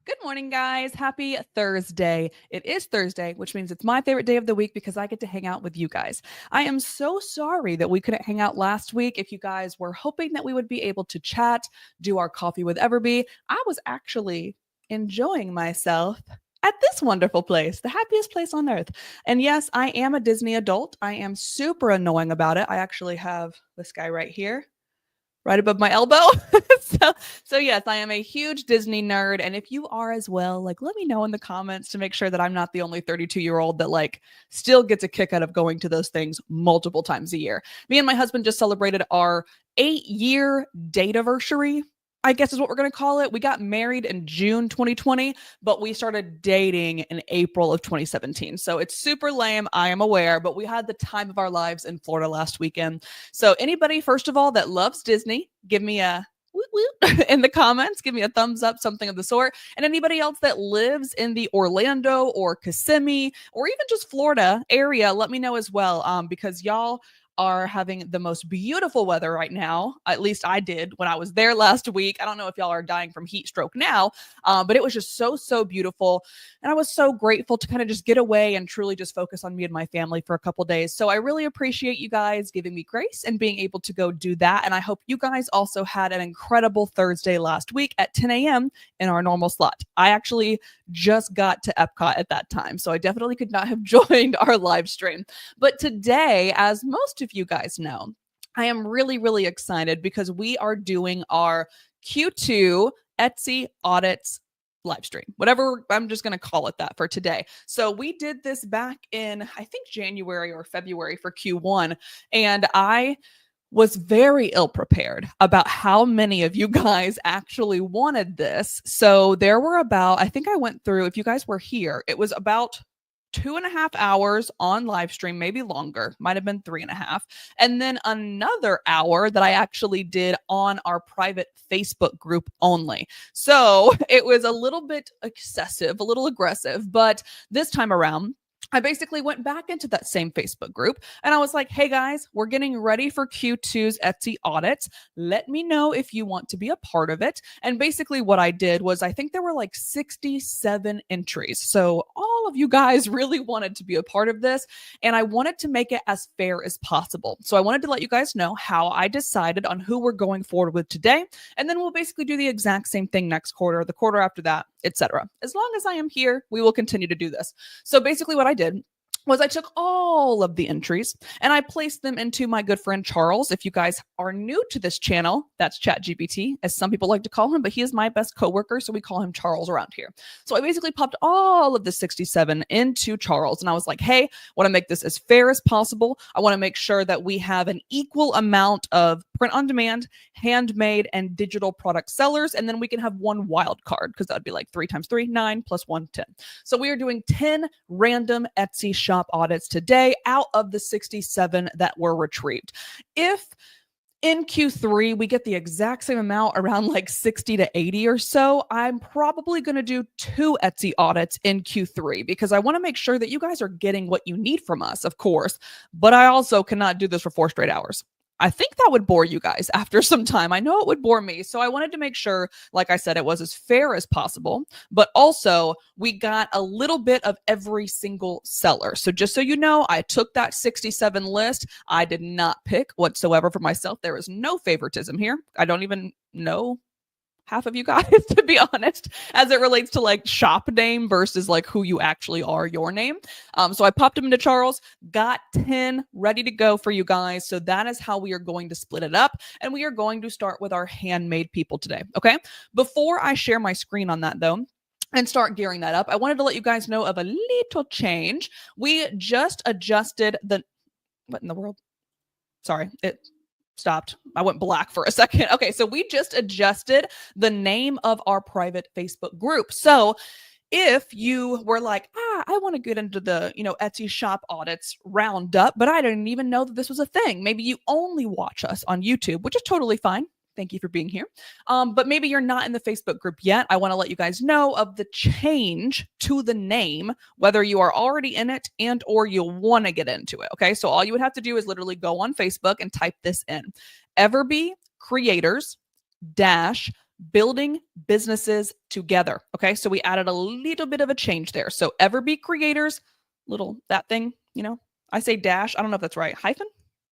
Good morning, guys. Happy Thursday. It is Thursday, which means it's my favorite day of the week because I get to hang out with you guys. I am so sorry that we couldn't hang out last week. If you guys were hoping that we would be able to chat, do our coffee with EverBee, I was actually enjoying myself at this wonderful place, the happiest place on earth. And yes, I am a Disney adult. I am super annoying about it. I actually have this guy right here right above my elbow. so so yes, I am a huge Disney nerd, and if you are as well, like let me know in the comments to make sure that I'm not the only 32-year-old that like still gets a kick out of going to those things multiple times a year. Me and my husband just celebrated our 8-year date anniversary, I guess is what we're going to call it. We got married in June 2020, but we started dating in April of 2017. So it's super lame, I am aware, but we had the time of our lives in Florida last weekend. So anybody, first of all, that loves Disney, give me a woot woot in the comments, give me a thumbs up, something of the sort. And anybody else that lives in the Orlando or Kissimmee or even just Florida area, let me know as well, because y'all are having the most beautiful weather right now. At least I did when I was there last week. I don't know if y'all are dying from heat stroke now, but it was just so beautiful. And I was so grateful to kind of just get away and truly just focus on me and my family for a couple days. So I really appreciate you guys giving me grace and being able to go do that. And I hope you guys also had an incredible Thursday last week at 10 a.m. in our normal slot. I actually just got to Epcot at that time, so I definitely could not have joined our live stream. But today, as most of you guys know, I am really excited because we are doing our Q2 Etsy audits live stream, whatever, I'm just going to call it that for today. So we did this back in, I think, January or February for Q1, and I was very ill prepared about how many of you guys actually wanted this. So there were about, I think I went through, if you guys were here, it was about 2.5 hours on live stream, maybe longer, might have been 3.5. And then another hour that I actually did on our private Facebook group only. So it was a little bit excessive, a little aggressive, but this time around, I basically went back into that same Facebook group and I was like, hey guys, we're getting ready for Q2's Etsy audits. Let me know if you want to be a part of it. And basically what I did was I think there were like 67 entries. So all of you guys really wanted to be a part of this and I wanted to make it as fair as possible. So I wanted to let you guys know how I decided on who we're going forward with today. And then we'll basically do the exact same thing next quarter, the quarter after that, etc. As long as I am here, we will continue to do this. So basically what I did was I took all of the entries and I placed them into my good friend Charles. If you guys are new to this channel, that's ChatGPT, as some people like to call him, but he is my best coworker, so we call him Charles around here. So I basically popped all of the 67 into Charles, and I was like, hey, I want to make this as fair as possible. I want to make sure that we have an equal amount of print on demand, handmade, and digital product sellers, and then we can have one wild card because that would be like 3 times 3, 9 plus 1, 10. So we are doing 10 random Etsy shop audits today out of the 67 that were retrieved. If in Q3 we get the exact same amount, around like 60 to 80 or so, I'm probably going to do 2 Etsy audits in Q3 because I want to make sure that you guys are getting what you need from us, of course, but I also cannot do this for 4 straight hours. I think that would bore you guys after some time. I know it would bore me. So I wanted to make sure, like I said, it was as fair as possible, but also we got a little bit of every single seller. So just so you know, I took that 67 list. I did not pick whatsoever for myself. There is no favoritism here. I don't even know half of you guys, to be honest, as it relates to like shop name versus like who you actually are, your name. So I popped them into Charles, got 10 ready to go for you guys. So that is how we are going to split it up. And we are going to start with our handmade people today. Okay. Before I share my screen on that though, and start gearing that up, I wanted to let you guys know of a little change. We just adjusted the, what in the world? Sorry, it stopped. I went black for a second. Okay, so we just adjusted the name of our private Facebook group. So if you were like, I want to get into the, Etsy shop audits roundup, but I didn't even know that this was a thing. Maybe you only watch us on YouTube, which is totally fine. Thank you for being here. But maybe you're not in the Facebook group yet. I want to let you guys know of the change to the name, whether you are already in it and or you'll want to get into it. Okay, so all you would have to do is literally go on Facebook and type this in: EverBee Creators dash building businesses together. Okay, so we added a little bit of a change there. So EverBee creators, little that thing, I say dash, I don't know if that's right, hyphen,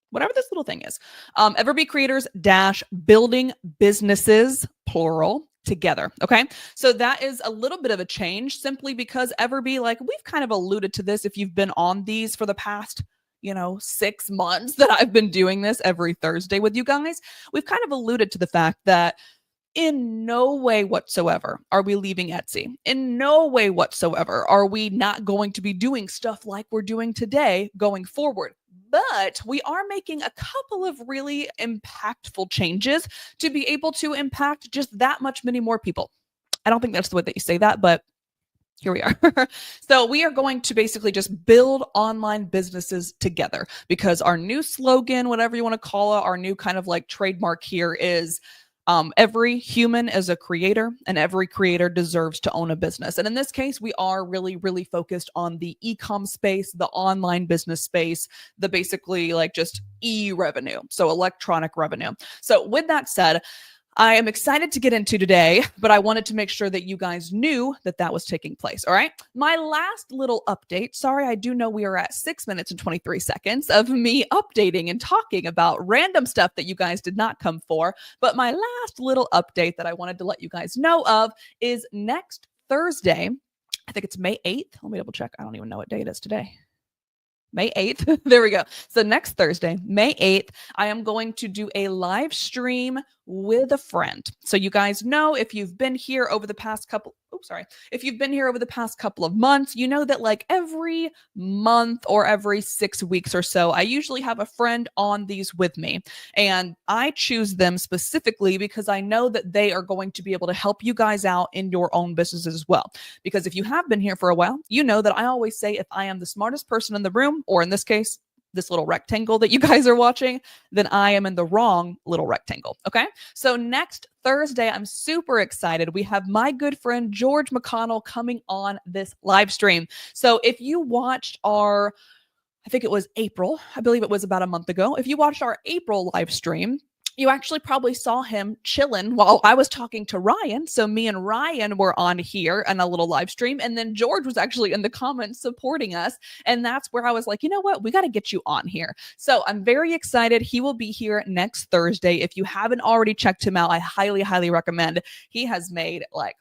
whatever this little thing is. EverBee creators dash building businesses, plural, together. Okay, so that is a little bit of a change simply because EverBee, like we've kind of alluded to this if you've been on these for the past 6 months that I've been doing this every Thursday with you guys. We've kind of alluded to the fact that in no way whatsoever are we leaving Etsy. In no way whatsoever are we not going to be doing stuff like we're doing today going forward. But we are making a couple of really impactful changes to be able to impact just that much many more people. I don't think that's the way that you say that, but here we are. So we are going to basically just build online businesses together because our new slogan, whatever you want to call it, our new kind of like trademark here is every human is a creator and every creator deserves to own a business. And in this case, we are really, really focused on the e-com space, the online business space, the basically like just e-revenue, so electronic revenue. So with that said, I am excited to get into today, but I wanted to make sure that you guys knew that that was taking place. All right. My last little update. Sorry, I do know we are at 6 minutes and 23 seconds of me updating and talking about random stuff that you guys did not come for. But my last little update that I wanted to let you guys know of is next Thursday. I think it's May 8th. Let me double check. I don't even know what day it is today. May 8th. There we go. So next Thursday, May 8th, I am going to do a live stream with a friend. So you guys know if you've been here over the past couple, if you've been here over the past couple of months, you know that like every month or every 6 weeks or so, I usually have a friend on these with me. And I choose them specifically because I know that they are going to be able to help you guys out in your own businesses as well. Because if you have been here for a while, you know that I always say if I am the smartest person in the room, or in this case, this little rectangle that you guys are watching, then I am in the wrong little rectangle. Okay. So next Thursday, I'm super excited. We have my good friend George McConnell coming on this live stream. So if you watched our, I think it was April, I believe it was about a month ago. If you watched our April live stream, you actually probably saw him chilling while I was talking to Ryan. So me and Ryan were on here in a little live stream. And then George was actually in the comments supporting us. And that's where I was like, you know what? We got to get you on here. So I'm very excited. He will be here next Thursday. If you haven't already checked him out, I highly, highly recommend. He has made like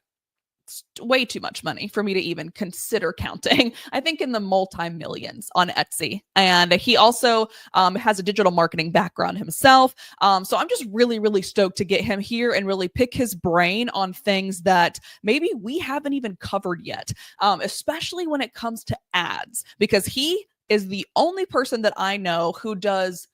way too much money for me to even consider counting. I think in the multi-millions on Etsy. And he also has a digital marketing background himself. So I'm just really, really stoked to get him here and really pick his brain on things that maybe we haven't even covered yet, especially when it comes to ads, because he is the only person that I know who does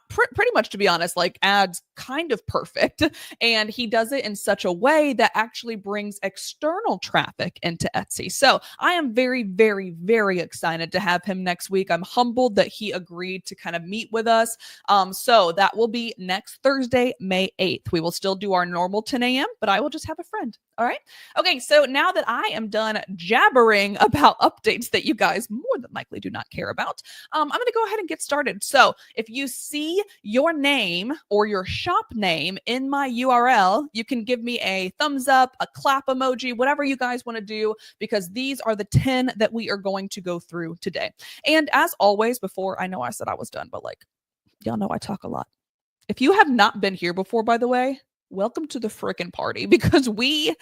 pretty much, to be honest, like ads kind of perfect. And he does it in such a way that actually brings external traffic into Etsy. So I am very, very, very excited to have him next week. I'm humbled that he agreed to kind of meet with us. So that will be next Thursday, May 8th. We will still do our normal 10 a.m., but I will just have a friend. All right. Okay. So now that I am done jabbering about updates that you guys more than likely do not care about, I'm going to go ahead and get started. So if you see your name or your shop name in my URL, you can give me a thumbs up, a clap emoji, whatever you guys want to do, because these are the 10 that we are going to go through today. And as always, before, I know I said I was done, but like, y'all know I talk a lot. If you have not been here before, by the way, welcome to the frickin' party, because we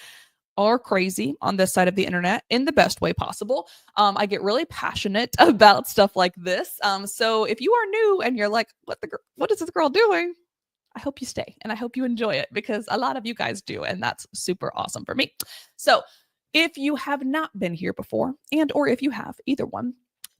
are crazy on this side of the internet in the best way possible. I get really passionate about stuff like this. So if you are new and you're like, what is this girl doing? I hope you stay and I hope you enjoy it, because a lot of you guys do. And that's super awesome for me. So if you have not been here before, and or if you have, either one,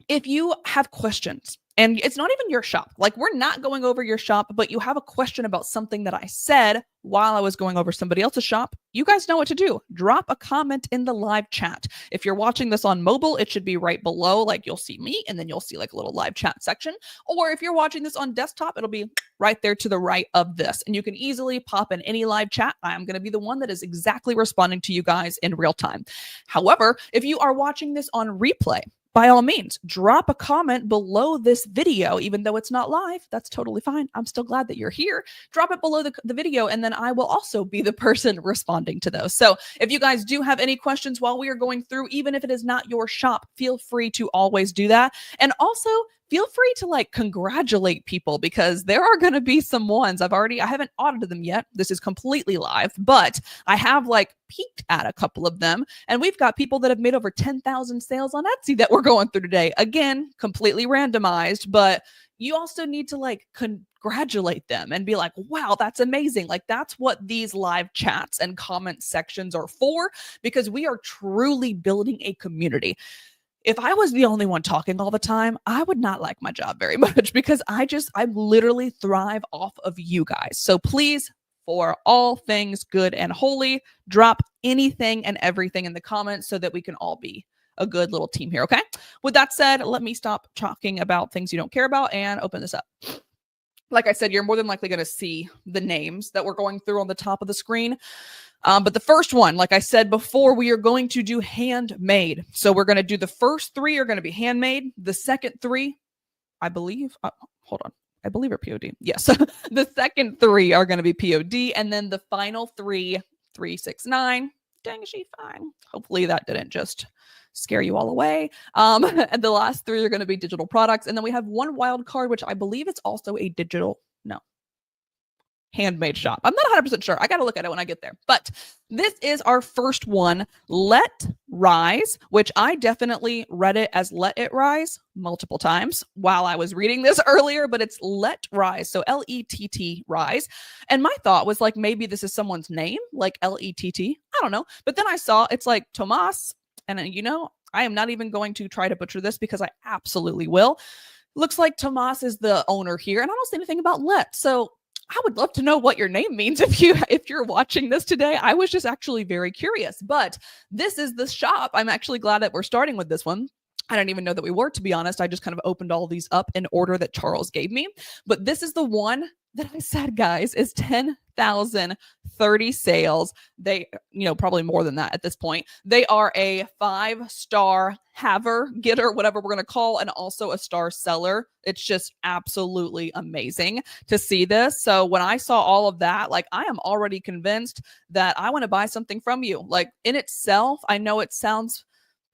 if you have questions, and it's not even your shop, like we're not going over your shop, but you have a question about something that I said while I was going over somebody else's shop, you guys know what to do. Drop a comment in the live chat. If you're watching this on mobile, it should be right below, like you'll see me and then you'll see like a little live chat section. Or if you're watching this on desktop, it'll be right there to the right of this. And you can easily pop in any live chat. I'm going to be the one that is exactly responding to you guys in real time. However, if you are watching this on replay, by all means, drop a comment below this video, even though it's not live. That's totally fine. I'm still glad that you're here. Drop it below the video, and then I will also be the person responding to those. So if you guys do have any questions while we are going through, even if it is not your shop, feel free to always do that. And also, feel free to like congratulate people, because there are going to be some ones I haven't audited them yet. This is completely live, but I have like peeked at a couple of them, and we've got people that have made over 10,000 sales on Etsy that we're going through today. Again, completely randomized, but you also need to like congratulate them and be like, wow, that's amazing. Like, that's what these live chats and comment sections are for, because we are truly building a community. If I was the only one talking all the time, I would not like my job very much, because I literally thrive off of you guys. So please, for all things good and holy, drop anything and everything in the comments so that we can all be a good little team here. Okay. With that said, let me stop talking about things you don't care about and open this up. Like I said, you're more than likely going to see the names that we're going through on the top of the screen. But the first one, like I said before, we are going to do handmade. So we're going to do the first 3 are going to be handmade. The second 3, I believe, hold on. I believe are POD. Yes. The second 3 are going to be POD. And then the final 3, 3, 6, 9. Dang, is she fine? Hopefully that didn't just scare you all away. And the last 3 are going to be digital products. And then we have one wild card, which I believe it's also a handmade shop. I'm not 100% sure. I got to look at it when I get there. But this is our first one, Let Rise, which I definitely read it as Let It Rise multiple times while I was reading this earlier, but it's Let Rise. So Lett Rise. And my thought was like, maybe this is someone's name, like Lett. I don't know. But then I saw it's like Tomas. And I am not even going to try to butcher this, because I absolutely will. Looks like Tomas is the owner here. And I don't see anything about Let. So I would love to know what your name means if you're watching this today. I was just actually very curious, but this is the shop. I'm actually glad that we're starting with this one. I didn't even know that we were, to be honest. I just kind of opened all these up in order that Charles gave me. But this is the one that I said, guys, is 10,030 sales. They, probably more than that at this point. They are a 5-star haver, getter, whatever we're going to call, and also a star seller. It's just absolutely amazing to see this. So when I saw all of that, like, I am already convinced that I want to buy something from you. Like, in itself, I know it sounds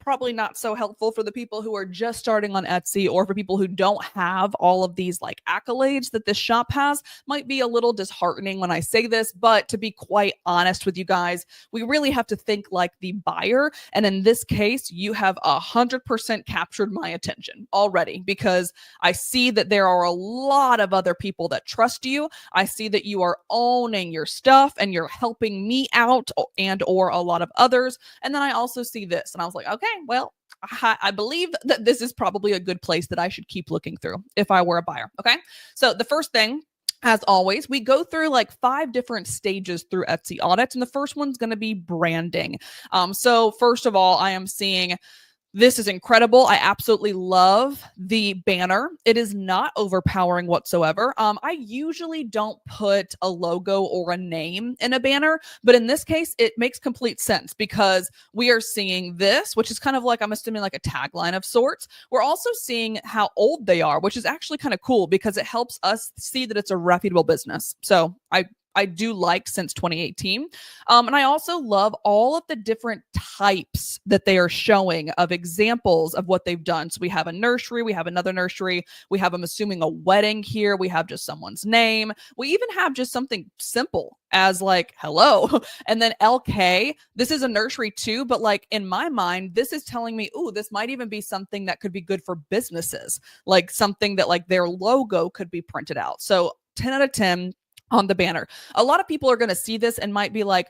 probably not so helpful for the people who are just starting on Etsy, or for people who don't have all of these like accolades that this shop has. Might be a little disheartening when I say this, but to be quite honest with you guys, we really have to think like the buyer. And in this case, you have 100% captured my attention already, because I see that there are a lot of other people that trust you. I see that you are owning your stuff and you're helping me out, and or a lot of others. And then I also see this, and I was like, okay, well, I believe that this is probably a good place that I should keep looking through if I were a buyer. Okay. So the first thing, as always, we go through like 5 different stages through Etsy audits. And the first one's going to be branding. So first of all, I am seeing this is incredible. I absolutely love the banner. It is not overpowering whatsoever. I usually don't put a logo or a name in a banner, but in this case, it makes complete sense, because we are seeing this, which is kind of like, I'm assuming like a tagline of sorts. We're also seeing how old they are, which is actually kind of cool, because it helps us see that it's a reputable business. So I do like since 2018. And I also love all of the different types that they are showing of examples of what they've done. So we have a nursery, we have another nursery, we have, I'm assuming, a wedding here, we have just someone's name. We even have just something simple as like, hello. And then LK, this is a nursery too, but like in my mind, this is telling me, ooh, this might even be something that could be good for businesses, like something that like their logo could be printed out. So 10 out of 10. On the banner. A lot of people are going to see this and might be like,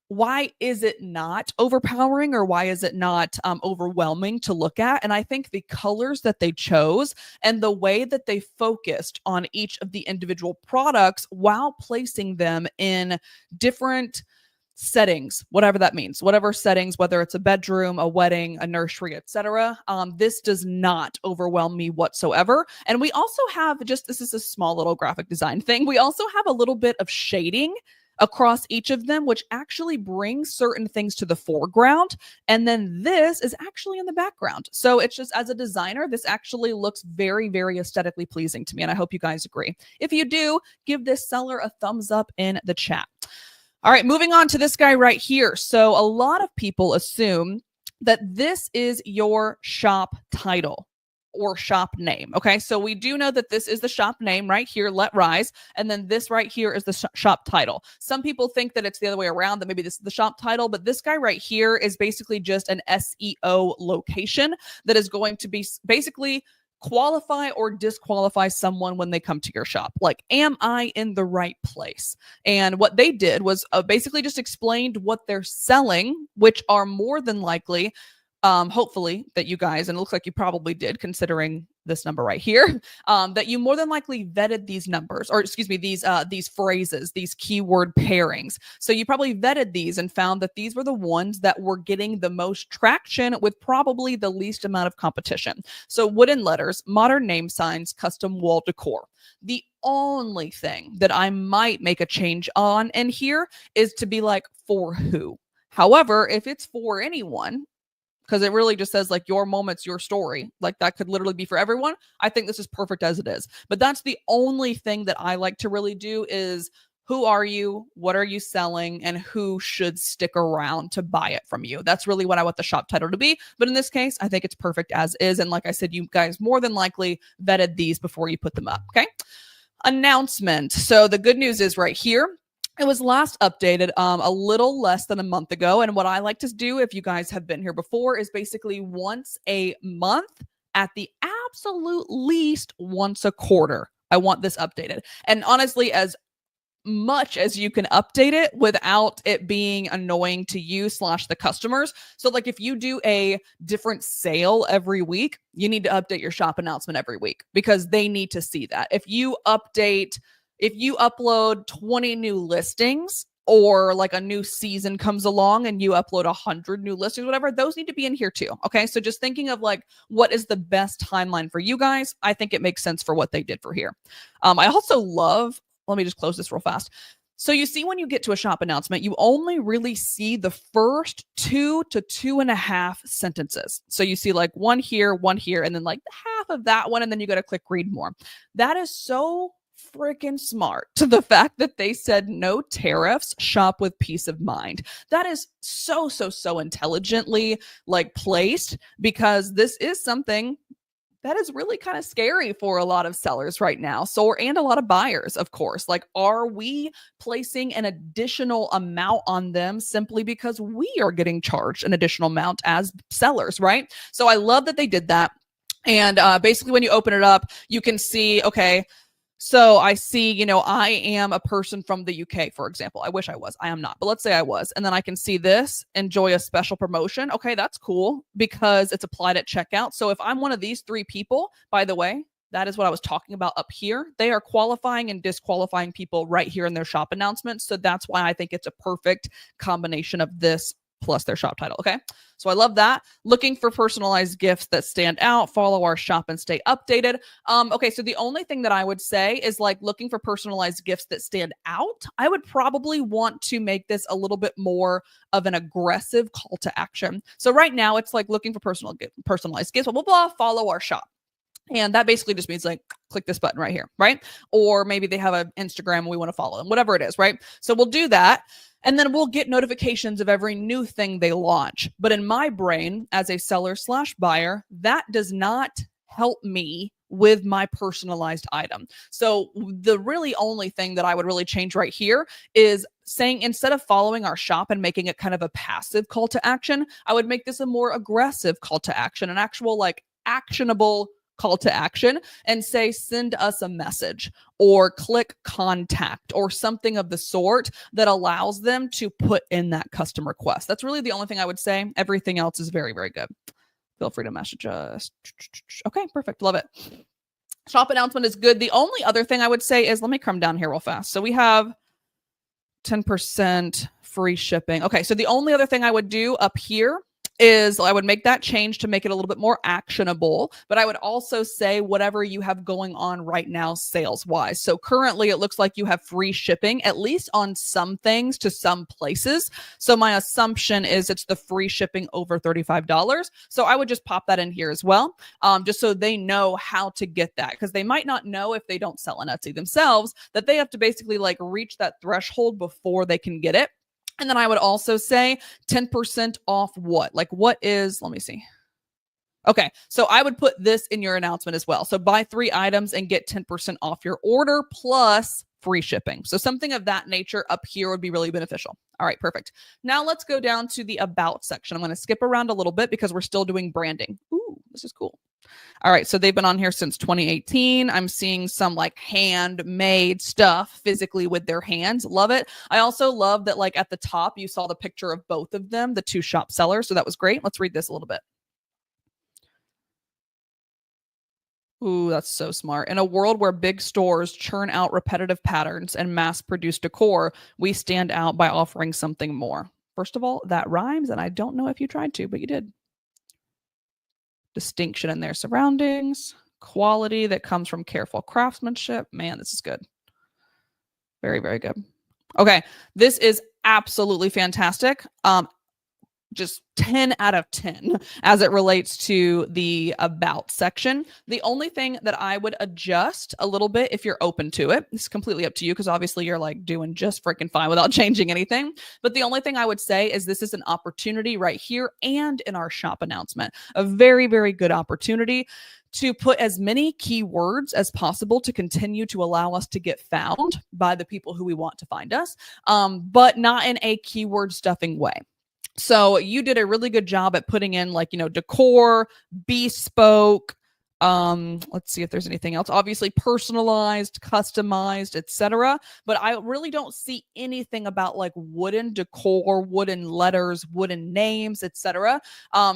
why is it not overpowering, or why is it not overwhelming to look at? And I think the colors that they chose and the way that they focused on each of the individual products while placing them in different settings, whatever that means, whatever settings, whether it's a bedroom, a wedding, a nursery, etc. This does not overwhelm me whatsoever. And we also have this is a small little graphic design thing. We also have a little bit of shading across each of them, which actually brings certain things to the foreground. And then this is actually in the background. So it's just, as a designer, this actually looks very, very aesthetically pleasing to me. And I hope you guys agree. If you do, give this seller a thumbs up in the chat. All right, moving on to this guy right here. So a lot of people assume that this is your shop title or shop name. Okay, so we do know that this is the shop name right here, Let Rise, and then this right here is the shop title. Some people think that it's the other way around, that maybe this is the shop title, but this guy right here is basically just an SEO location that is going to be basically qualify or disqualify someone when they come to your shop. Like, am I in the right place? And what they did was basically just explained what they're selling, which are more than likely, hopefully that you guys, and it looks like you probably did considering this number right here, that you more than likely vetted these numbers, or excuse me, these phrases, these keyword pairings. So you probably vetted these and found that these were the ones that were getting the most traction with probably the least amount of competition. So wooden letters, modern name signs, custom wall decor. The only thing that I might make a change on in here is to be like, for who? However, if it's for anyone, because it really just says like your moments, your story, like that could literally be for everyone, I think this is perfect as it is. But that's the only thing that I like to really do is, who are you? What are you selling? And who should stick around to buy it from you? That's really what I want the shop title to be. But in this case, I think it's perfect as is. And like I said, you guys more than likely vetted these before you put them up. Okay. Announcement. So the good news is right here, it was last updated a little less than a month ago. And what I like to do, if you guys have been here before, is basically once a month, at the absolute least once a quarter, I want this updated. And honestly, as much as you can update it without it being annoying to you / the customers. So like if you do a different sale every week, you need to update your shop announcement every week because they need to see that. If you upload 20 new listings, or like a new season comes along and you upload 100 new listings, whatever, those need to be in here too. Okay. So just thinking of like, what is the best timeline for you guys? I think it makes sense for what they did for here. I also love, let me just close this real fast. So you see, when you get to a shop announcement, you only really see the first 2 to 2.5 sentences. So you see like one here, and then like half of that one. And then you got to click read more. That is so freaking smart, to the fact that they said no tariffs, shop with peace of mind. That is so intelligently like placed, because this is something that is really kind of scary for a lot of sellers right now. So, and a lot of buyers, of course. Like, are we placing an additional amount on them simply because we are getting charged an additional amount as sellers, right? So I love that they did that. And basically when you open it up, you can see, okay, so I see, I am a person from the UK, for example. I wish I was. I am not. But let's say I was. And then I can see this, enjoy a special promotion. Okay, that's cool because it's applied at checkout. So if I'm one of these 3 people, by the way, that is what I was talking about up here. They are qualifying and disqualifying people right here in their shop announcement. So that's why I think it's a perfect combination of this plus their shop title. Okay. So I love that. Looking for personalized gifts that stand out. Follow our shop and stay updated. Okay. So the only thing that I would say is like looking for personalized gifts that stand out. I would probably want to make this a little bit more of an aggressive call to action. So right now it's like looking for personalized gifts, blah, blah, blah, follow our shop. And that basically just means like, click this button right here, right? Or maybe they have an Instagram and we want to follow them, whatever it is, right? So we'll do that. And then we'll get notifications of every new thing they launch. But in my brain, as a seller / buyer, that does not help me with my personalized item. So the really only thing that I would really change right here is saying, instead of following our shop and making it kind of a passive call to action, I would make this a more aggressive call to action, an actual like actionable call to action, and say, send us a message or click contact or something of the sort that allows them to put in that custom request. That's really the only thing I would say. Everything else is very, very good. Feel free to message us. Okay, perfect. Love it. Shop announcement is good. The only other thing I would say is, let me come down here real fast. So we have 10% free shipping. Okay, so the only other thing I would do up here is I would make that change to make it a little bit more actionable, but I would also say whatever you have going on right now sales wise. So currently it looks like you have free shipping, at least on some things to some places. So my assumption is it's the free shipping over $35. So I would just pop that in here as well, just so they know how to get that, because they might not know if they don't sell on Etsy themselves that they have to basically like reach that threshold before they can get it. And then I would also say 10% off what? Like what is, let me see. Okay, so I would put this in your announcement as well. So buy 3 items and get 10% off your order plus free shipping. So something of that nature up here would be really beneficial. All right, perfect. Now let's go down to the about section. I'm going to skip around a little bit because we're still doing branding. Ooh, this is cool. All right, so they've been on here since 2018. I'm seeing some like handmade stuff physically with their hands. Love it. I also love that like at the top, you saw the picture of both of them, the 2 shop sellers. So that was great. Let's read this a little bit. Ooh, that's so smart. In a world where big stores churn out repetitive patterns and mass produce decor, we stand out by offering something more. First of all, that rhymes, and I don't know if you tried to, but you did. Distinction in their surroundings, quality that comes from careful craftsmanship. Man, this is good. Very, very good. Okay, this is absolutely fantastic. Just 10 out of 10 as it relates to the about section. The only thing that I would adjust a little bit, if you're open to it, it's completely up to you because obviously you're like doing just freaking fine without changing anything. But the only thing I would say is this is an opportunity right here and in our shop announcement, a very, very good opportunity to put as many keywords as possible to continue to allow us to get found by the people who we want to find us, but not in a keyword stuffing way. So you did a really good job at putting in like, decor, bespoke, let's see if there's anything else. Obviously personalized, customized, etc. But I really don't see anything about like wooden decor, wooden letters, wooden names, etc.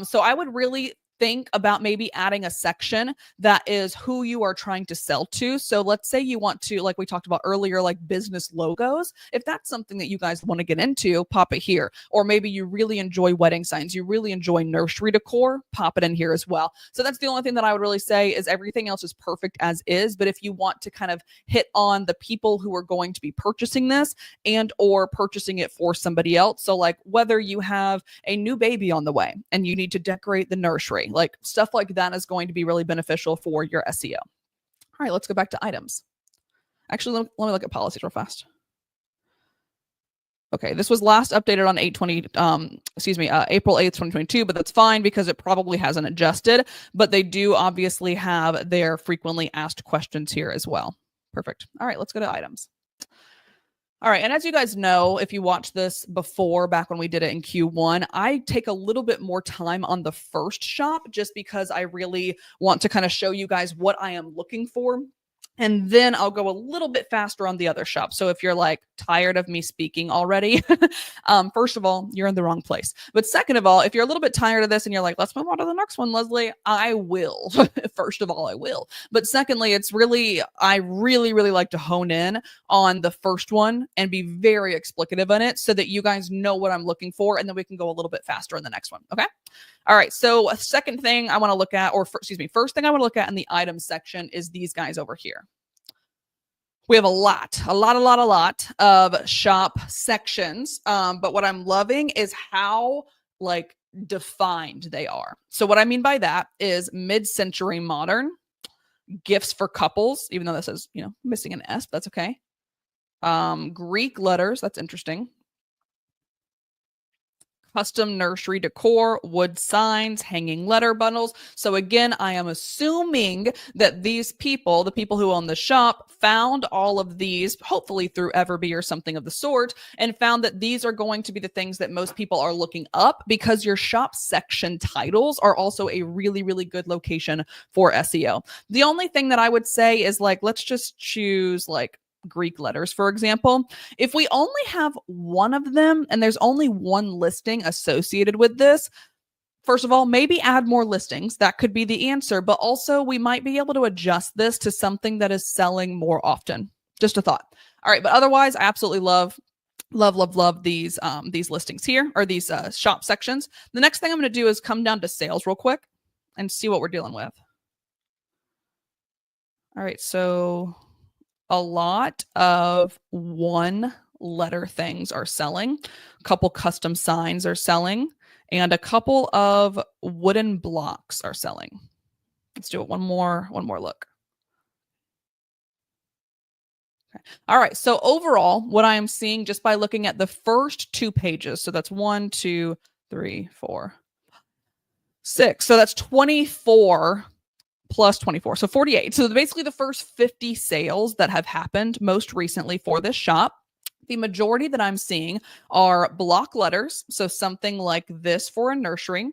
So I would really think about maybe adding a section that is who you are trying to sell to. So let's say you want to, like we talked about earlier, like business logos. If that's something that you guys want to get into, pop it here. Or maybe you really enjoy wedding signs, you really enjoy nursery decor, pop it in here as well. So that's the only thing that I would really say is everything else is perfect as is. But if you want to kind of hit on the people who are going to be purchasing this and or purchasing it for somebody else. So like whether you have a new baby on the way and you need to decorate the nursery, like stuff like that is going to be really beneficial for your SEO. All right, let's go back to items. Actually, let me look at policies real fast. Okay, this was last updated on April 8th, 2022, but that's fine because it probably hasn't adjusted, but they do obviously have their frequently asked questions here as well. Perfect. All right, let's go to items. All right. And as you guys know, if you watched this before, back when we did it in Q1, I take a little bit more time on the first shop just because I really want to kind of show you guys what I am looking for. And then I'll go a little bit faster on the other shop. So if you're like tired of me speaking already, first of all, you're in the wrong place. But second of all, if you're a little bit tired of this and you're like, let's move on to the next one, Leslie, I will. First of all, I will. But secondly, I really, really like to hone in on the first one and be very explicative on it so that you guys know what I'm looking for. And then we can go a little bit faster in the next one. Okay. All right. So a second thing I want to look at, first thing I want to look at in the items section is these guys over here. We have a lot of shop sections. But what I'm loving is how like defined they are. So what I mean by that is mid-century modern, gifts for couples, even though this is, missing an S, but that's okay. Greek letters. That's interesting. Custom nursery decor, wood signs, hanging letter bundles. So again, I am assuming that these people, the people who own the shop, found all of these, hopefully through EverBee or something of the sort, and found that these are going to be the things that most people are looking up because your shop section titles are also a really, really good location for SEO. The only thing that I would say is like, let's just choose like Greek letters, for example. If we only have one of them and there's only one listing associated with this, first of all, maybe add more listings. That could be the answer, but also we might be able to adjust this to something that is selling more often. Just a thought. All right, but otherwise, I absolutely love Love these listings here, or these shop sections. The next thing I'm going to do is come down to sales real quick and see what we're dealing with. All right, so a lot of one letter things are selling. A couple custom signs are selling, and a couple of wooden blocks are selling. Let's do it one more look. Okay. All right. So overall, what I am seeing just by looking at the first 2 pages, so that's 1, 2, 3, 4, 6. So that's 24 plus 24. So 48. So basically the first 50 sales that have happened most recently for this shop, the majority that I'm seeing are block letters. So something like this for a nursery,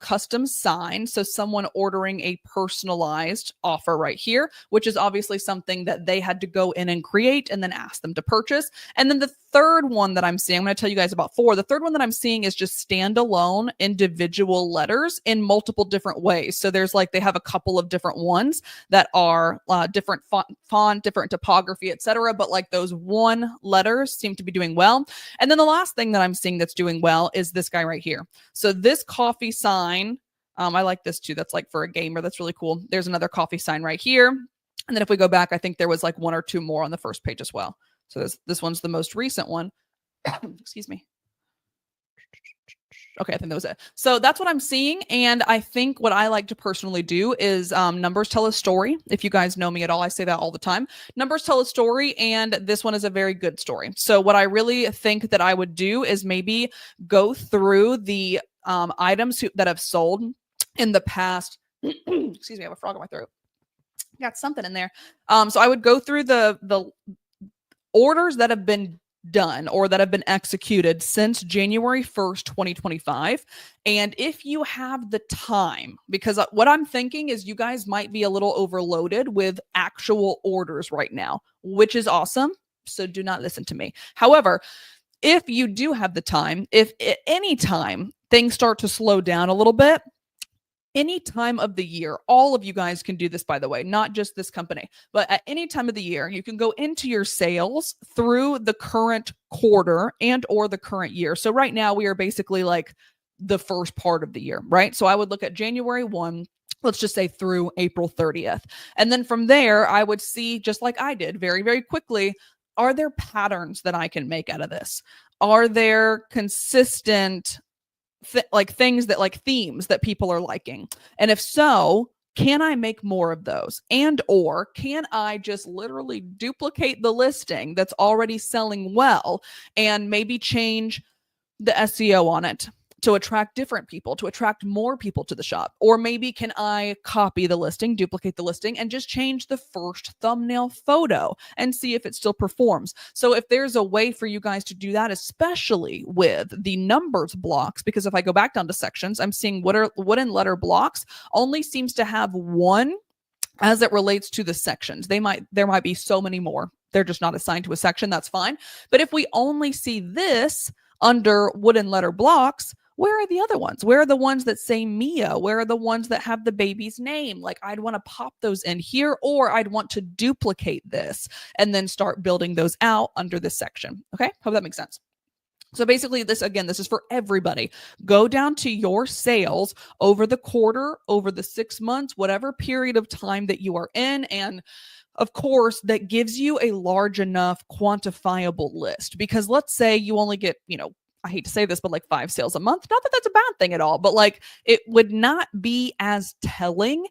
custom sign. So someone ordering a personalized offer right here, which is obviously something that they had to go in and create and then ask them to purchase. And then the third one that I'm seeing, I'm going to tell you guys about 4. The third one that I'm seeing is just standalone individual letters in multiple different ways. So there's like, they have a couple of different ones that are different font, different typography, etc. But like those one letters seem to be doing well. And then the last thing that I'm seeing that's doing well is this guy right here. So this coffee sign, I like this too. That's like for a gamer. That's really cool. There's another coffee sign right here. And then if we go back, I think there was like 1 or 2 more on the first page as well. So this one's the most recent one. Excuse me. Okay, I think that was it. So that's what I'm seeing. And I think what I like to personally do is numbers tell a story. If you guys know me at all, I say that all the time. Numbers tell a story, and this one is a very good story. So what I really think that I would do is maybe go through the items that have sold in the past. Excuse me, I have a frog in my throat. Got something in there. So I would go through the orders that have been done or that have been executed since January 1st, 2025. And if you have the time, because what I'm thinking is you guys might be a little overloaded with actual orders right now, which is awesome. So do not listen to me. However, if you do have the time, if at any time things start to slow down a little bit, any time of the year, all of you guys can do this, by the way, not just this company, but at any time of the year, you can go into your sales through the current quarter and or the current year. So right now we are basically like the first part of the year, right? So I would look at January 1, let's just say through April 30th. And then from there, I would see, just like I did very, very quickly, are there patterns that I can make out of this? Are there consistent things that like themes that people are liking? And if so, can I make more of those? And or can I just literally duplicate the listing that's already selling well and maybe change the SEO on it to attract different people, to attract more people to the shop? Or maybe can I copy the listing, duplicate the listing, and just change the first thumbnail photo and see if it still performs? So if there's a way for you guys to do that, especially with the numbers blocks, because if I go back down to sections, I'm seeing wooden letter blocks only seems to have 1 as it relates to the sections. There might be so many more. They're just not assigned to a section. That's fine. But if we only see this under wooden letter blocks, where are the other ones? Where are the ones that say Mia? Where are the ones that have the baby's name? Like, I'd want to pop those in here, or I'd want to duplicate this and then start building those out under this section. Okay, hope that makes sense. So basically this is for everybody. Go down to your sales over the quarter, over the 6 months, whatever period of time that you are in. And of course, that gives you a large enough quantifiable list, because let's say you only get, I hate to say this, but like 5 sales a month. Not that that's a bad thing at all, but like it would not be as telling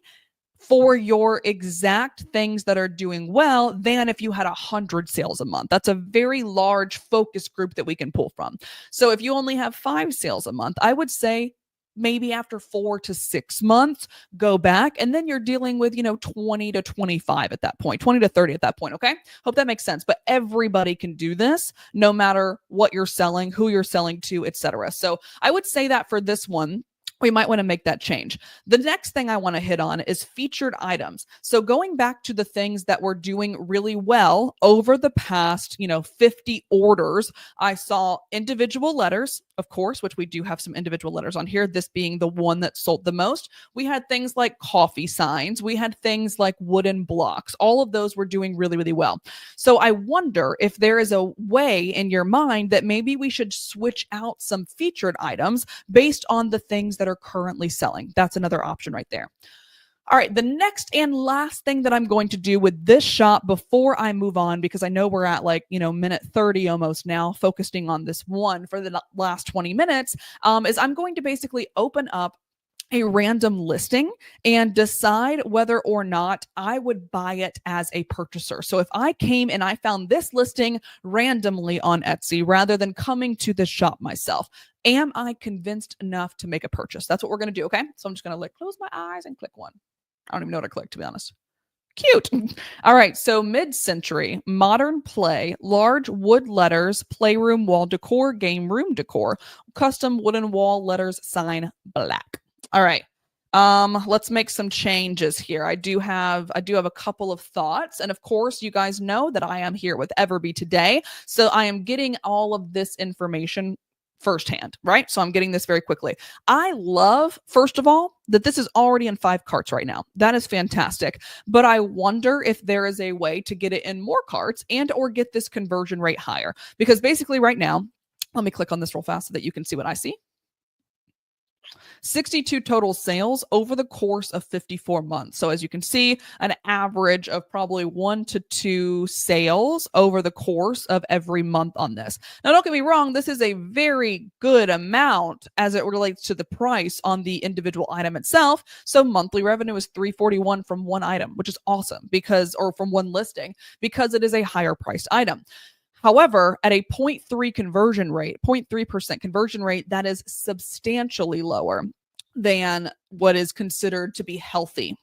for your exact things that are doing well than if you had 100 sales a month. That's a very large focus group that we can pull from. So if you only have 5 sales a month, I would say maybe after 4 to 6 months, go back, and then you're dealing with, 20 to 25 at that point, 20 to 30 at that point. Okay. Hope that makes sense. But everybody can do this no matter what you're selling, who you're selling to, etc. So I would say that for this one, we might want to make that change. The next thing I want to hit on is featured items. So going back to the things that were doing really well over the past, 50 orders, I saw individual letters, of course, which we do have some individual letters on here, this being the one that sold the most. We had things like coffee signs. We had things like wooden blocks. All of those were doing really, really well. So I wonder if there is a way in your mind that maybe we should switch out some featured items based on the things that are currently selling. That's another option right there. All right, the next and last thing that I'm going to do with this shop before I move on, because I know we're at like, minute 30 almost now, focusing on this one for the last 20 minutes, is I'm going to basically open up a random listing and decide whether or not I would buy it as a purchaser. So if I came and I found this listing randomly on Etsy rather than coming to the shop myself, am I convinced enough to make a purchase? That's what we're going to do, okay? So I'm just going to close my eyes and click one. I don't even know what I clicked, to be honest. Cute. All right. So mid-century, modern play, large wood letters, playroom wall decor, game room decor, custom wooden wall letters, sign black. All right. Let's make some changes here. I do have a couple of thoughts. And of course, you guys know that I am here with EverBee today. So I am getting all of this information firsthand, right? So I'm getting this very quickly. I love, first of all, that this is already in 5 carts right now. That is fantastic. But I wonder if there is a way to get it in more carts and or get this conversion rate higher. Because basically right now, let me click on this real fast so that you can see what I see. 62 total sales over the course of 54 months. So as you can see, an average of probably 1 to 2 sales over the course of every month on this. Now, don't get me wrong, this is a very good amount as it relates to the price on the individual item itself. So monthly revenue is $341 from one item, which is awesome or from one listing, because it is a higher priced item. However, at a 0.3% conversion rate, that is substantially lower than what is considered to be healthy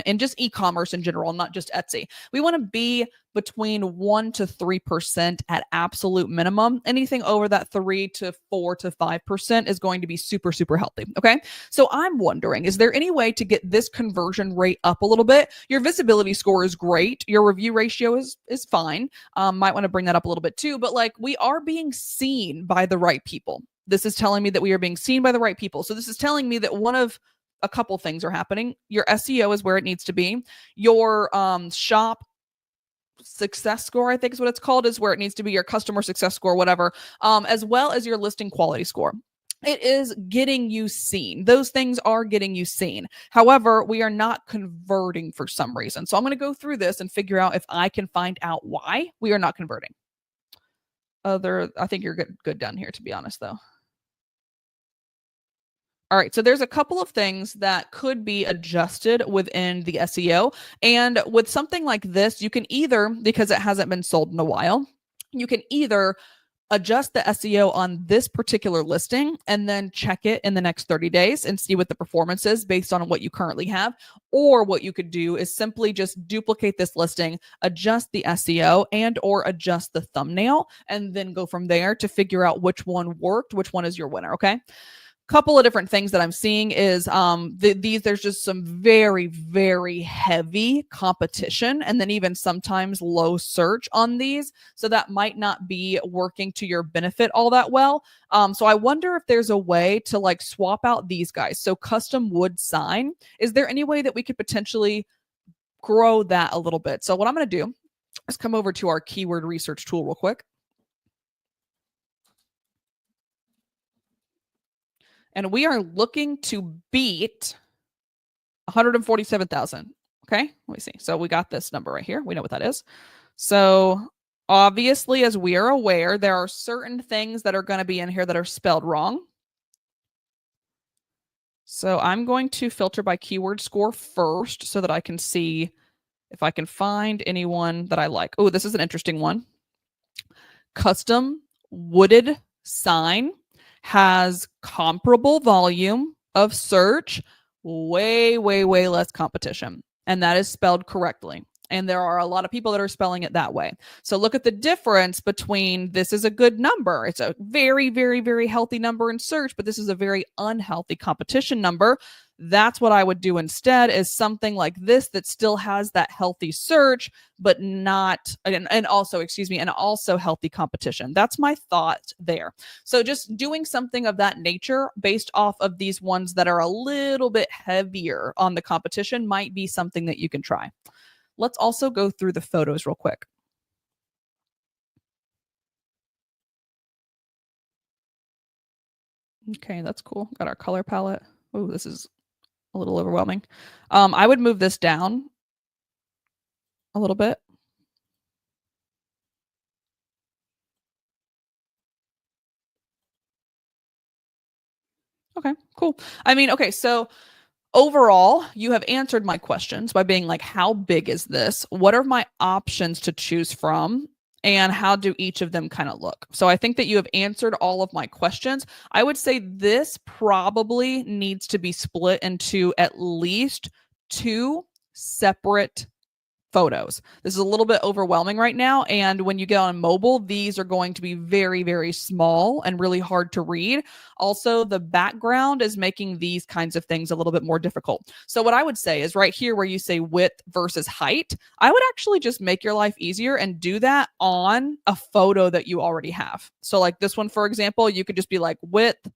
in just e-commerce in general, not just Etsy. We want to be between 1 to 3% at absolute minimum. Anything over that 3 to 4 to 5% is going to be super, super healthy. Okay. So I'm wondering, is there any way to get this conversion rate up a little bit? Your visibility score is great. Your review ratio is fine. Might want to bring that up a little bit too, but we are being seen by the right people. This is telling me that we are being seen by the right people. So this is telling me that one of a couple things are happening. Your SEO is where it needs to be. Your shop success score, I think is what it's called, is where it needs to be. Your customer success score, whatever, as well as your listing quality score. It is getting you seen. Those things are getting you seen. However, we are not converting for some reason. So I'm going to go through this and figure out if I can find out why we are not converting. I think you're good done here, to be honest, though. All right, so there's a couple of things that could be adjusted within the SEO. And with something like this, you can either, because it hasn't been sold in a while, you can either adjust the SEO on this particular listing and then check it in the next 30 days and see what the performance is based on what you currently have. Or what you could do is simply just duplicate this listing, adjust the SEO and or adjust the thumbnail, and then go from there to figure out which one worked, which one is your winner, okay? Couple of different things that I'm seeing is there's just some very, very heavy competition, and then even sometimes low search on these. So that might not be working to your benefit all that well. So I wonder if there's a way to swap out these guys. So custom wood sign, is there any way that we could potentially grow that a little bit? So what I'm going to do is come over to our keyword research tool real quick. And we are looking to beat 147,000. Okay, let me see. So we got this number right here. We know what that is. So obviously, as we are aware, there are certain things that are going to be in here that are spelled wrong. So I'm going to filter by keyword score first so that I can see if I can find anyone that I like. Oh, this is an interesting one. Custom wooded sign has comparable volume of search, way, way, way less competition. And that is spelled correctly. And there are a lot of people that are spelling it that way. So look at the difference between this is a good number. It's a very, very, very healthy number in search, but this is a very unhealthy competition number. That's what I would do instead, is something like this that still has that healthy search, but not, and also, excuse me, and also healthy competition. That's my thought there. So just doing something of that nature based off of these ones that are a little bit heavier on the competition might be something that you can try. Let's also go through the photos real quick. Okay, that's cool. Got our color palette. Oh, this is a little overwhelming. I would move this down a little bit. Okay, cool. I mean, okay, so overall, you have answered my questions by being like, how big is this? What are my options to choose from? And how do each of them kind of look? So I think that you have answered all of my questions. I would say this probably needs to be split into at least two separate photos. This is a little bit overwhelming right now. And when you get on mobile, these are going to be very, very small and really hard to read. Also, the background is making these kinds of things a little bit more difficult. So what I would say is right here where you say width versus height, I would actually just make your life easier and do that on a photo that you already have. So like this one, for example, you could just be like width,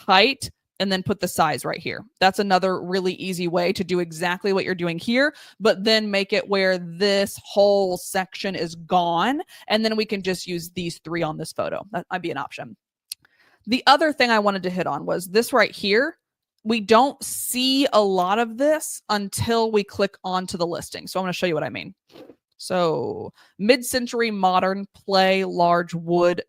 height, and then put the size right here. That's another really easy way to do exactly what you're doing here, but then make it where this whole section is gone. And then we can just use these three on this photo. That might be an option. The other thing I wanted to hit on was this right here. We don't see a lot of this until we click onto the listing. So I'm going to show you what I mean. So mid-century modern play large wood ...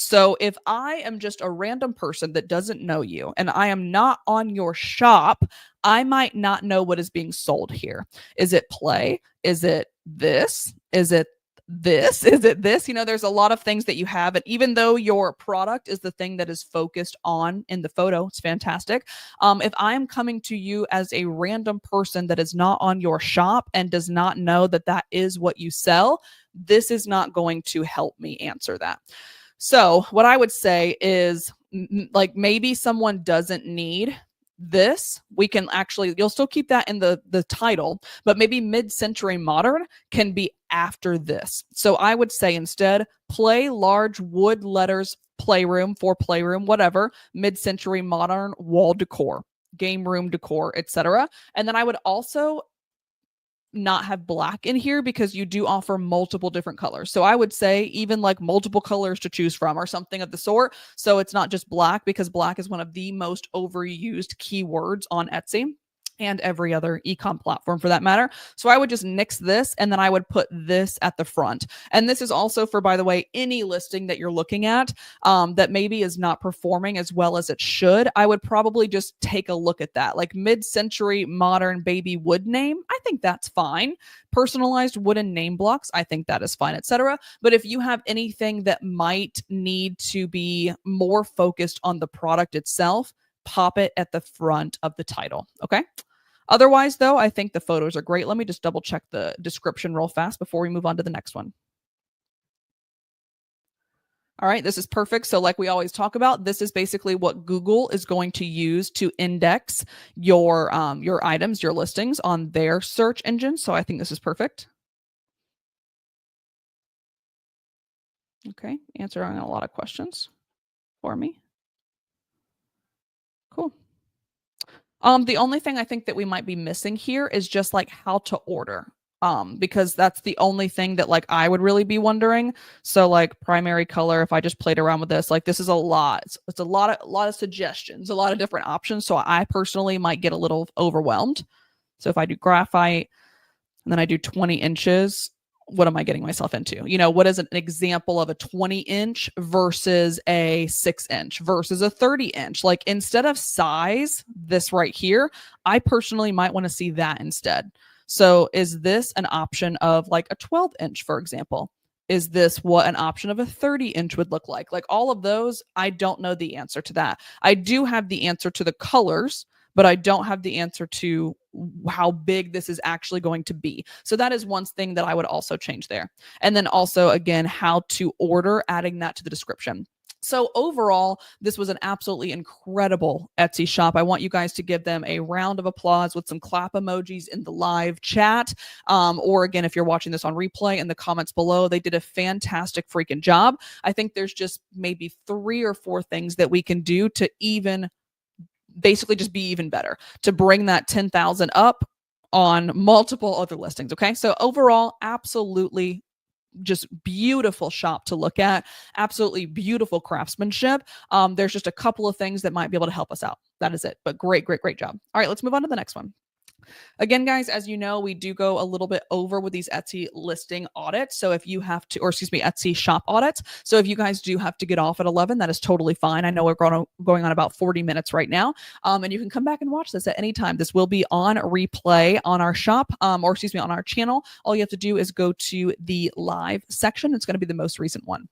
So if I am just a random person that doesn't know you and I am not on your shop, I might not know what is being sold here. Is it play? Is it this? Is it this? Is it this? You know, there's a lot of things that you have. And even though your product is the thing that is focused on in the photo, it's fantastic. If I'm coming to you as a random person that is not on your shop and does not know that that is what you sell, this is not going to help me answer that. So what I would say is like maybe someone doesn't need this. We can actually, you'll still keep that in the title, but maybe mid-century modern can be after this. So I would say instead play large wood letters playroom for playroom, whatever, mid-century modern wall decor, game room decor, etc. And then I would also not have black in here because you do offer multiple different colors. So I would say even like multiple colors to choose from or something of the sort. So it's not just black, because black is one of the most overused keywords on Etsy and every other e-com platform for that matter. So I would just nix this and then I would put this at the front. And this is also for, by the way, any listing that you're looking at that maybe is not performing as well as it should. I would probably just take a look at that. Like mid-century modern baby wood name, I think that's fine. Personalized wooden name blocks, I think that is fine, etc. But if you have anything that might need to be more focused on the product itself, pop it at the front of the title. Okay. Otherwise, though, I think the photos are great. Let me just double check the description real fast before we move on to the next one. All right, this is perfect. So like we always talk about, this is basically what Google is going to use to index your items, your listings on their search engine. So I think this is perfect. Okay, answering a lot of questions for me. Cool. The only thing I think that we might be missing here is just like how to order. Because that's the only thing that like I would really be wondering. So like primary color, if I just played around with this, like this is a lot. It's a lot of suggestions, a lot of different options. So I personally might get a little overwhelmed. So if I do graphite and then I do 20 inches, what am I getting myself into? You know, what is an example of a 20-inch versus a 6-inch versus a 30-inch? Like instead of size, this right here, I personally might want to see that instead. So is this an option of like a 12-inch, for example? Is this what an option of a 30-inch would look like? Like all of those, I don't know the answer to that. I do have the answer to the colors, but I don't have the answer to how big this is actually going to be. So that is one thing that I would also change there. And then also, again, how to order, adding that to the description. So overall, this was an absolutely incredible Etsy shop. I want you guys to give them a round of applause with some clap emojis in the live chat. Or again, if you're watching this on replay, in the comments below, they did a fantastic freaking job. I think there's just maybe 3 or 4 things that we can do to even basically just be even better, to bring that 10,000 up on multiple other listings. Okay. So overall, absolutely just beautiful shop to look at, absolutely beautiful craftsmanship. There's just a couple of things that might be able to help us out. That is it. But great job. All right, let's move on to the next one. Again, guys, as you know, we do go a little bit over with these Etsy listing audits. So if you have to, or excuse me, Etsy shop audits. So if you guys do have to get off at 11, that is totally fine. I know we're going on about 40 minutes right now. And you can come back and watch this at any time. This will be on replay on our shop, or excuse me, on our channel. All you have to do is go to the live section. It's going to be the most recent one.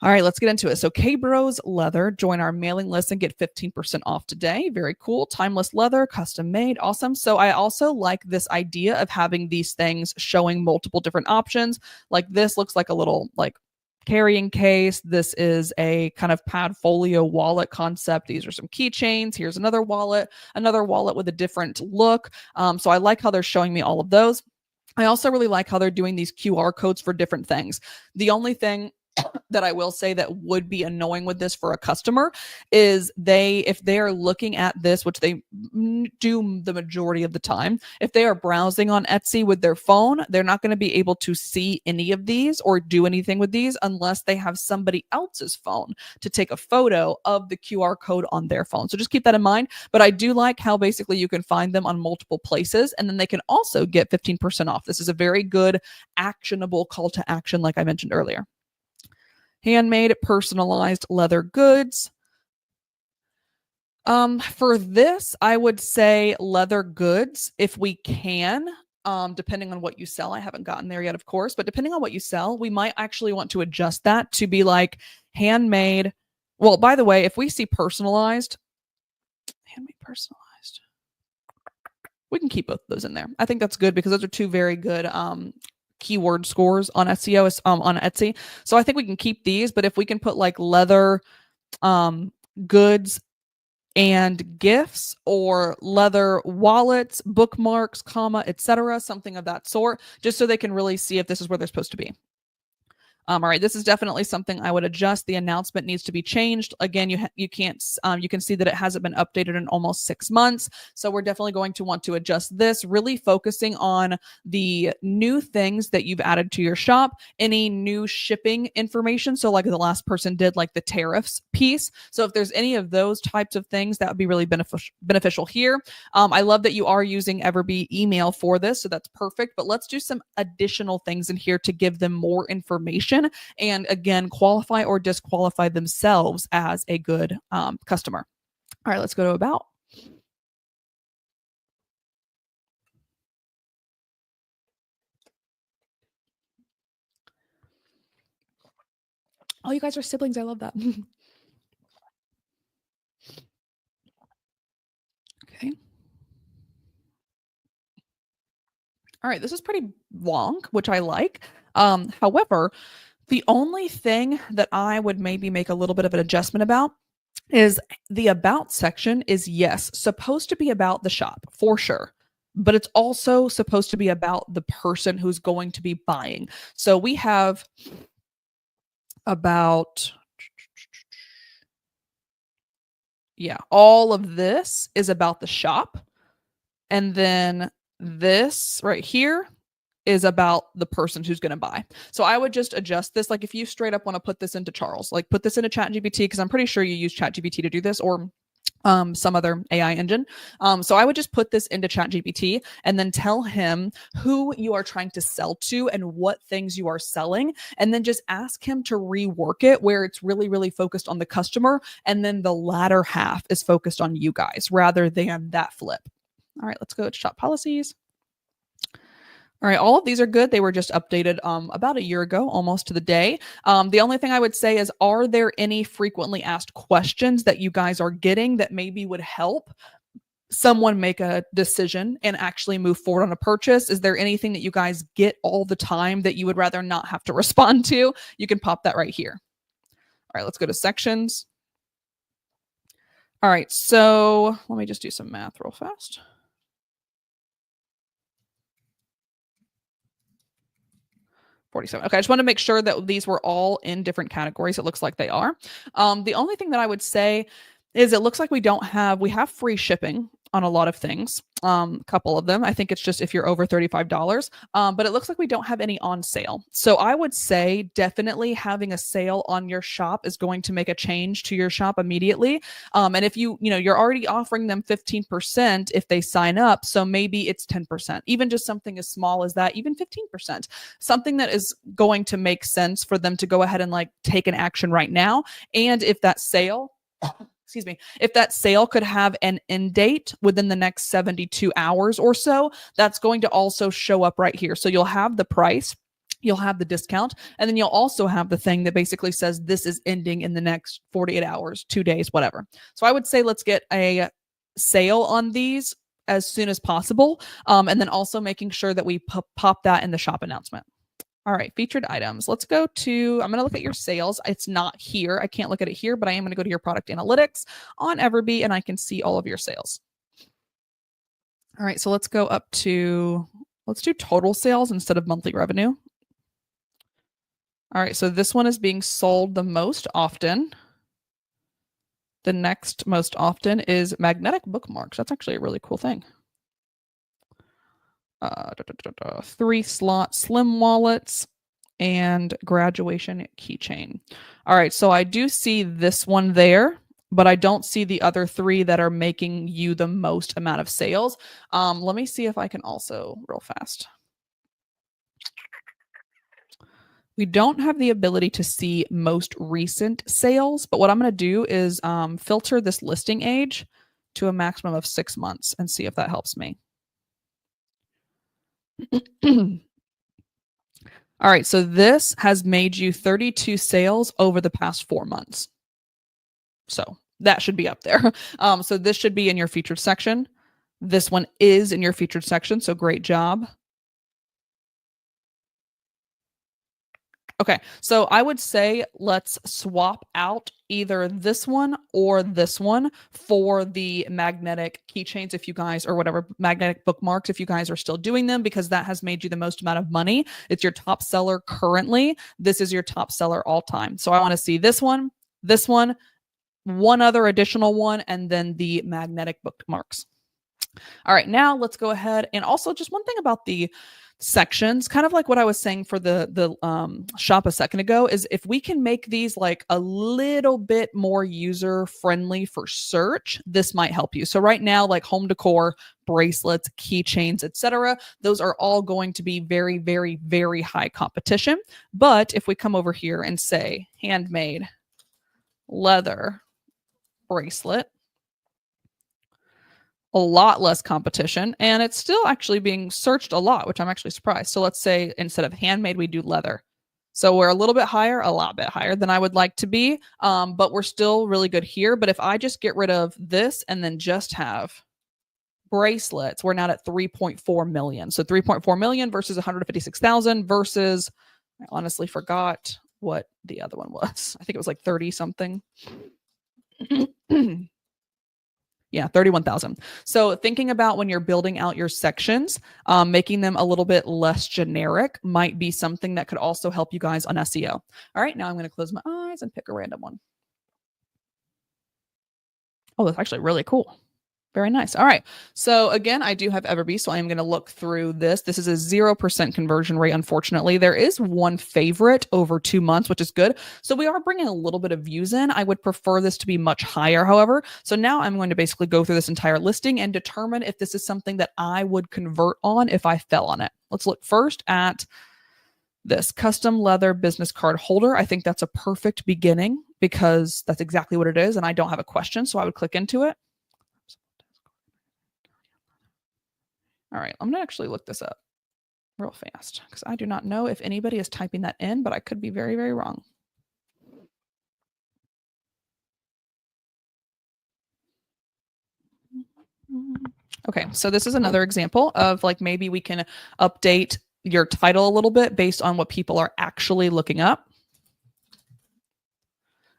All right, let's get into it. So K-Bros Leather, join our mailing list and get 15% off today. Very cool. Timeless leather, custom made. Awesome. So I also like this idea of having these things showing multiple different options. Like this looks like a little like carrying case. This is a kind of Padfolio wallet concept. These are some keychains. Here's another wallet with a different look. So I like how they're showing me all of those. I also really like how they're doing these QR codes for different things. The only thing that I will say that would be annoying with this for a customer is if they're looking at this, which they do the majority of the time, if they are browsing on Etsy with their phone, they're not going to be able to see any of these or do anything with these unless they have somebody else's phone to take a photo of the QR code on their phone. So just keep that in mind. But I do like how basically you can find them on multiple places, and then they can also get 15% off. This is a very good actionable call to action, like I mentioned earlier. Handmade, personalized leather goods. For this, I would say leather goods, if we can, depending on what you sell. I haven't gotten there yet, of course, but depending on what you sell, we might actually want to adjust that to be like handmade. Well, by the way, if we see personalized, handmade personalized, we can keep both of those in there. I think that's good because those are 2 very good keyword scores on SEO on Etsy. So I think we can keep these, but if we can put like leather goods and gifts, or leather wallets, bookmarks, comma, etc., something of that sort, just so they can really see if this is where they're supposed to be. All right, this is definitely something I would adjust. The announcement needs to be changed. Again, you can see that it hasn't been updated in almost 6 months. So we're definitely going to want to adjust this, really focusing on the new things that you've added to your shop, any new shipping information. So like the last person did, like the tariffs piece. So if there's any of those types of things, that would be really beneficial here. I love that you are using EverBee email for this. So that's perfect. But let's do some additional things in here to give them more information, and again, qualify or disqualify themselves as a good customer. All right, let's go to about. Oh, you guys are siblings. I love that. Okay. All right, this is pretty long, which I like. However, the only thing that I would maybe make a little bit of an adjustment about is the about section is, yes, supposed to be about the shop for sure, but it's also supposed to be about the person who's going to be buying. So we have about, yeah, all of this is about the shop. And then this right here is about the person who's going to buy. So I would just adjust this. Like if you straight up want to put this into Charles, like put this into ChatGPT, because I'm pretty sure you use ChatGPT to do this, or some other AI engine. So I would just put this into ChatGPT and then tell him who you are trying to sell to and what things you are selling. And then just ask him to rework it where it's really, really focused on the customer. And then the latter half is focused on you guys rather than that flip. All right, let's go to shop policies. All right, all of these are good. They were just updated about a year ago, almost to the day. The only thing I would say is, are there any frequently asked questions that you guys are getting that maybe would help someone make a decision and actually move forward on a purchase. Is there anything that you guys get all the time that you would rather not have to respond to? You can pop that right here. All right, let's go to sections. All right, so let me just do some math real fast. $47. Okay, I just want to make sure that these were all in different categories. It looks like they are. The only thing that I would say is it looks like we have free shipping on a lot of things. A couple of them. I think it's just if you're over $35. But it looks like we don't have any on sale. So I would say definitely having a sale on your shop is going to make a change to your shop immediately. And if you're already offering them 15% if they sign up, so maybe it's 10%, even just something as small as that, even 15%, something that is going to make sense for them to go ahead and like take an action right now. And if that sale excuse me, if that sale could have an end date within the next 72 hours or so, that's going to also show up right here. So you'll have the price, you'll have the discount, and then you'll also have the thing that basically says this is ending in the next 48 hours, 2 days, whatever. So I would say let's get a sale on these as soon as possible. And then also making sure that we pop that in the shop announcement. All right, featured items. Let's go to, I'm going to look at your sales. It's not here. I can't look at it here, but I am going to go to your product analytics on EverBee and I can see all of your sales. All right, so let's go up to, let's do total sales instead of monthly revenue. All right, so this one is being sold the most often. The next most often is magnetic bookmarks. That's actually a really cool thing. 3-slot slim wallets and graduation keychain. All right, so I do see this one there, but I don't see the other 3 that are making you the most amount of sales. Let me see if I can also real fast. We don't have the ability to see most recent sales, but what I'm going to do is filter this listing age to a maximum of 6 months and see if that helps me. All right, so this has made you 32 sales over the past 4 months. So that should be up there. So this should be in your featured section. This one is in your featured section, so great job. Okay, so I would say let's swap out either this one or this one for the magnetic keychains if you guys, or whatever, magnetic bookmarks if you guys are still doing them, because that has made you the most amount of money. It's your top seller currently. This is your top seller all time. So I want to see this one, one other additional one, and then the magnetic bookmarks. All right, now let's go ahead and also just one thing about the sections, kind of like what I was saying for the shop a second ago, is if we can make these like a little bit more user friendly for search, this might help you. So right now, like home decor, bracelets, keychains, etc., those are all going to be very, very, very high competition. But if we come over here and say handmade leather bracelet, a lot less competition, and it's still actually being searched a lot, which I'm actually surprised. So let's say instead of handmade, we do leather. So we're a little bit higher, a lot bit higher than I would like to be, but we're still really good here. But if I just get rid of this and then just have bracelets, we're now at 3.4 million. So 3.4 million versus 156,000 versus, I honestly forgot what the other one was. I think it was like 30 something. Yeah, 31,000. So thinking about when you're building out your sections, making them a little bit less generic might be something that could also help you guys on SEO. All right, now I'm going to close my eyes and pick a random one. Oh, that's actually really cool. Very nice. All right. So again, I do have EverBee, so I am going to look through this. This is a 0% conversion rate, unfortunately. There is one favorite over 2 months, which is good. So we are bringing a little bit of views in. I would prefer this to be much higher, however. So now I'm going to basically go through this entire listing and determine if this is something that I would convert on if I fell on it. Let's look first at this custom leather business card holder. I think that's a perfect beginning because that's exactly what it is, and I don't have a question, so I would click into it. All right, I'm going to actually look this up real fast because I do not know if anybody is typing that in, but I could be very, very wrong. Okay, so this is another example of like maybe we can update your title a little bit based on what people are actually looking up.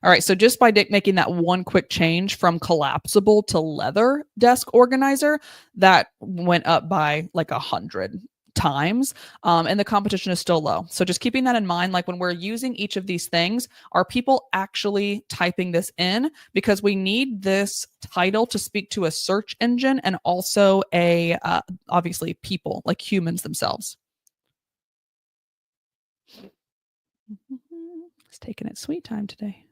All right, so just by making that one quick change from collapsible to leather desk organizer, that went up by like 100 times, and the competition is still low. So just keeping that in mind, like when we're using each of these things, are people actually typing this in? Because we need this title to speak to a search engine and also a obviously people, like humans themselves. It's taking its sweet time today.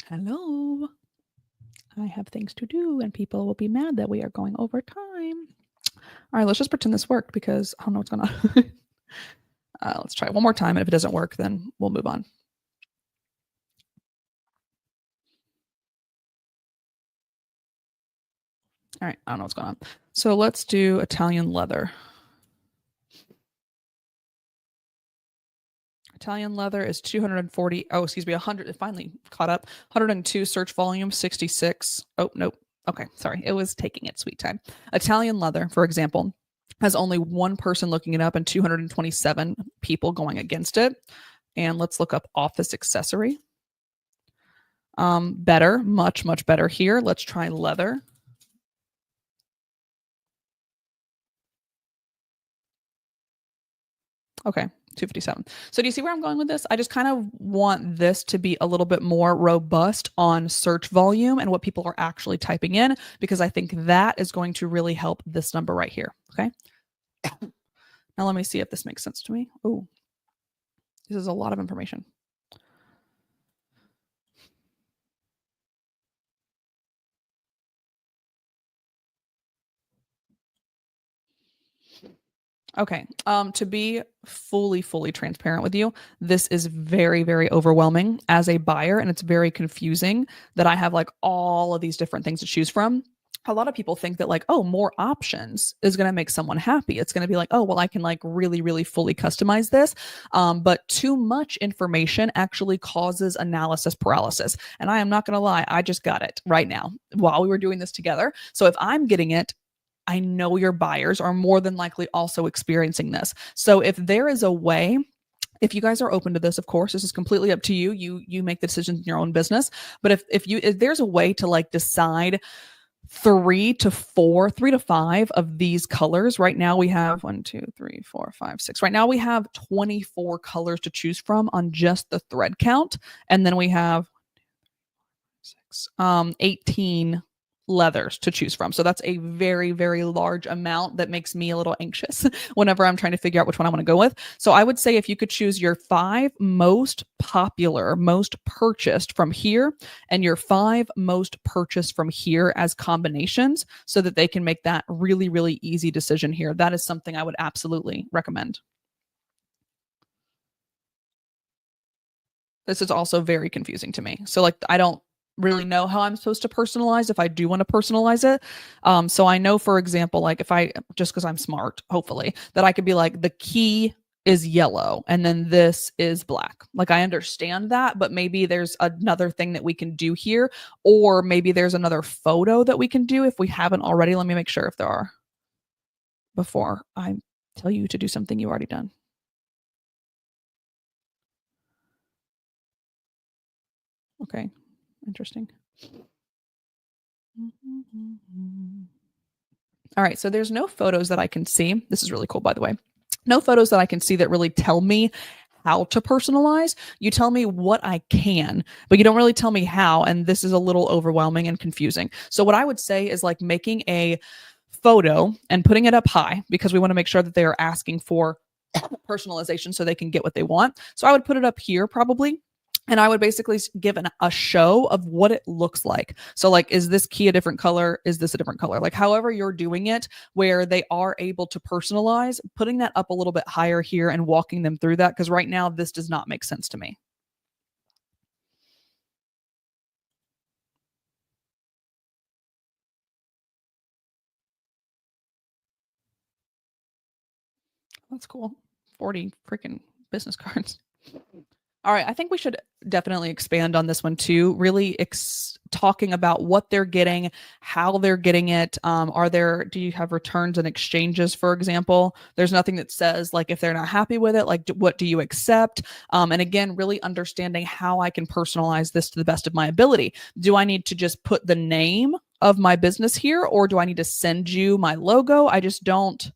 Hello. I have things to do and people will be mad that we are going over time. All right, let's just pretend this worked because I don't know what's going on. Let's try it one more time. And if it doesn't work, then we'll move on. All right, I don't know what's going on. So let's do Italian leather. Italian leather is 240. Oh, excuse me, 100. It finally caught up. 102 search volume, 66. Oh, nope. Okay, sorry. It was taking its sweet time. Italian leather, for example, has only one person looking it up and 227 people going against it. And let's look up office accessory. Better, much, much better here. Let's try leather. Okay, 257. So do you see where I'm going with this? I just kind of want this to be a little bit more robust on search volume and what people are actually typing in, because I think that is going to really help this number right here. Okay. Now let me see if this makes sense to me. Oh, this is a lot of information. Okay. To be fully transparent with you, this is very overwhelming as a buyer, and it's very confusing that I have like all of these different things to choose from. A lot of people think that like, oh, more options is going to make someone happy. It's going to be like, oh, well, I can like really fully customize this. But too much information actually causes analysis paralysis. And I am not going to lie, I just got it right now while we were doing this together. So if I'm getting it, I know your buyers are more than likely also experiencing this. So if there is a way, if you guys are open to this, of course, this is completely up to you. You make the decisions in your own business. But if there's a way to like decide 3 to 5 of these colors. Right now we have 1, 2, 3, 4, 5, 6. Right now we have 24 colors to choose from on just the thread count. And then we have 18 leathers to choose from. So that's a very large amount that makes me a little anxious whenever I'm trying to figure out which one I want to go with. So I would say if you could choose your 5 most popular, most purchased from here, and your 5 most purchased from here as combinations so that they can make that really easy decision here. That is something I would absolutely recommend. This is also very confusing to me. So like I don't really know how I'm supposed to personalize if I do want to personalize it. So I know, for example, like if I just because I'm smart, hopefully, that I could be like the key is yellow and then this is black. Like I understand that, but maybe there's another thing that we can do here, or maybe there's another photo that we can do if we haven't already. Let me make sure if there are before I tell you to do something you already done. Okay, interesting. All right, so there's no photos that I can see. This is really cool, by the way. No photos that I can see that really tell me how to personalize. You tell me what I can, but you don't really tell me how. And this is a little overwhelming and confusing. So, what I would say is like making a photo and putting it up high because we want to make sure that they are asking for personalization so they can get what they want. So, I would put it up here probably, and I would basically give a show of what it looks like. So like, is this key a different color? Is this a different color? Like however you're doing it, where they are able to personalize, putting that up a little bit higher here and walking them through that. Because right now this does not make sense to me. That's cool. 40 freaking business cards. All right, I think we should definitely expand on this one too. Really talking about what they're getting, how they're getting it. Do you have returns and exchanges, for example? There's nothing that says like if they're not happy with it, like what do you accept? And again, really understanding how I can personalize this to the best of my ability. Do I need to just put the name of my business here, or do I need to send you my logo? I just don't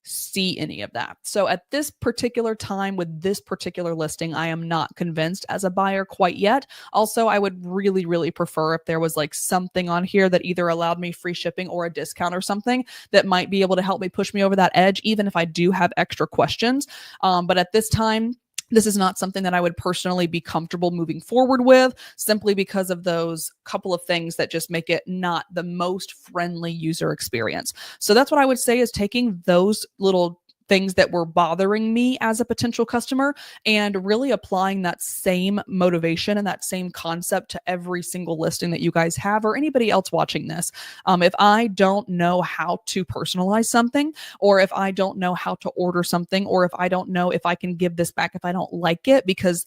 see any of that. So at this particular time with this particular listing, I am not convinced as a buyer quite yet. Also, I would really, really prefer if there was like something on here that either allowed me free shipping or a discount or something that might be able to help me push me over that edge, even if I do have extra questions. But at this time, this is not something that I would personally be comfortable moving forward with, simply because of those couple of things that just make it not the most friendly user experience. So that's what I would say, is taking those little things that were bothering me as a potential customer and really applying that same motivation and that same concept to every single listing that you guys have, or anybody else watching this. If I don't know how to personalize something, or if I don't know how to order something, or if I don't know if I can give this back if I don't like it, because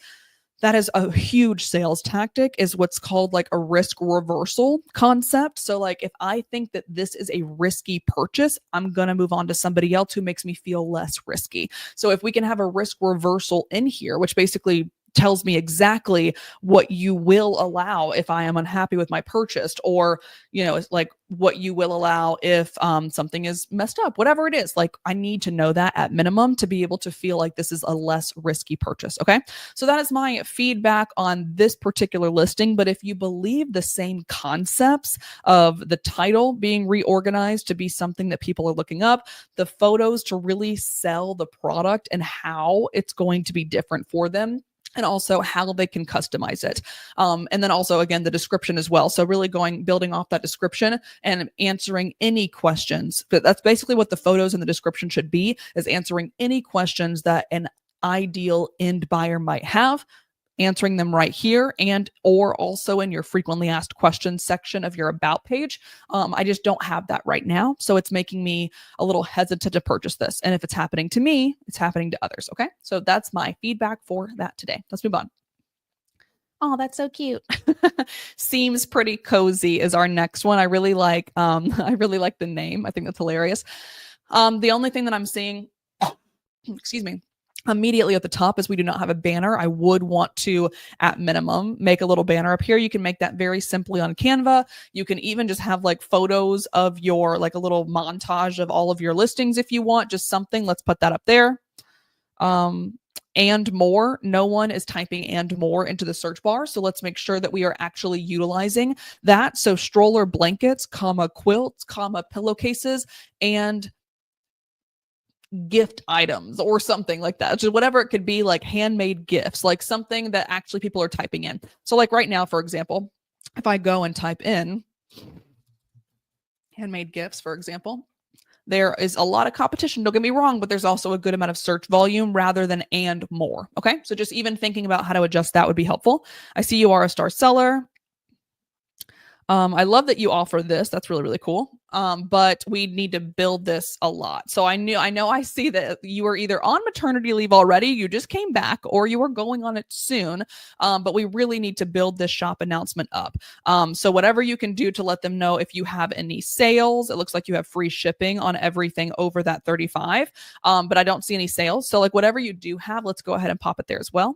that is a huge sales tactic, is what's called like a risk reversal concept. So like if I think that this is a risky purchase, I'm going to move on to somebody else who makes me feel less risky. So if we can have a risk reversal in here, which basically tells me exactly what you will allow if I am unhappy with my purchase, or it's like what you will allow if something is messed up, whatever it is. Like I need to know that at minimum to be able to feel like this is a less risky purchase. Okay, so that is my feedback on this particular listing. But if you believe the same concepts of the title being reorganized to be something that people are looking up, the photos to really sell the product and how it's going to be different for them, and also how they can customize it. And then also, again, the description as well. So really building off that description and answering any questions. But that's basically what the photos and the description should be, is answering any questions that an ideal end buyer might have, answering them right here, and or also in your frequently asked questions section of your about page. I just don't have that right now, so it's making me a little hesitant to purchase this. And if it's happening to me, it's happening to others. Okay, so that's my feedback for that today. Let's move on. Oh, that's so cute. Seems pretty cozy is our next one. I really like I really like the name. I think that's hilarious. The only thing that I'm seeing, excuse me, immediately at the top is we do not have a banner. I would want to, at minimum, make a little banner up here. You can make that very simply on Canva. You can even just have like photos of your, like a little montage of all of your listings if you want, just something. Let's put that up there. And more. No one is typing and more into the search bar. So let's make sure that we are actually utilizing that. So stroller blankets, comma quilts, comma pillowcases, and gift items or something like that. Just whatever it could be, like handmade gifts, like something that actually people are typing in. So like right now, for example, if I go and type in handmade gifts, for example, there is a lot of competition, don't get me wrong, but there's also a good amount of search volume rather than and more. Okay, so just even thinking about how to adjust that would be helpful. I see you are a star seller. I love that you offer this. That's really, really cool. But we need to build this a lot. So I know I see that you are either on maternity leave already, you just came back, or you are going on it soon. But we really need to build this shop announcement up. So whatever you can do to let them know if you have any sales. It looks like you have free shipping on everything over that 35. But I don't see any sales. So like whatever you do have, let's go ahead and pop it there as well.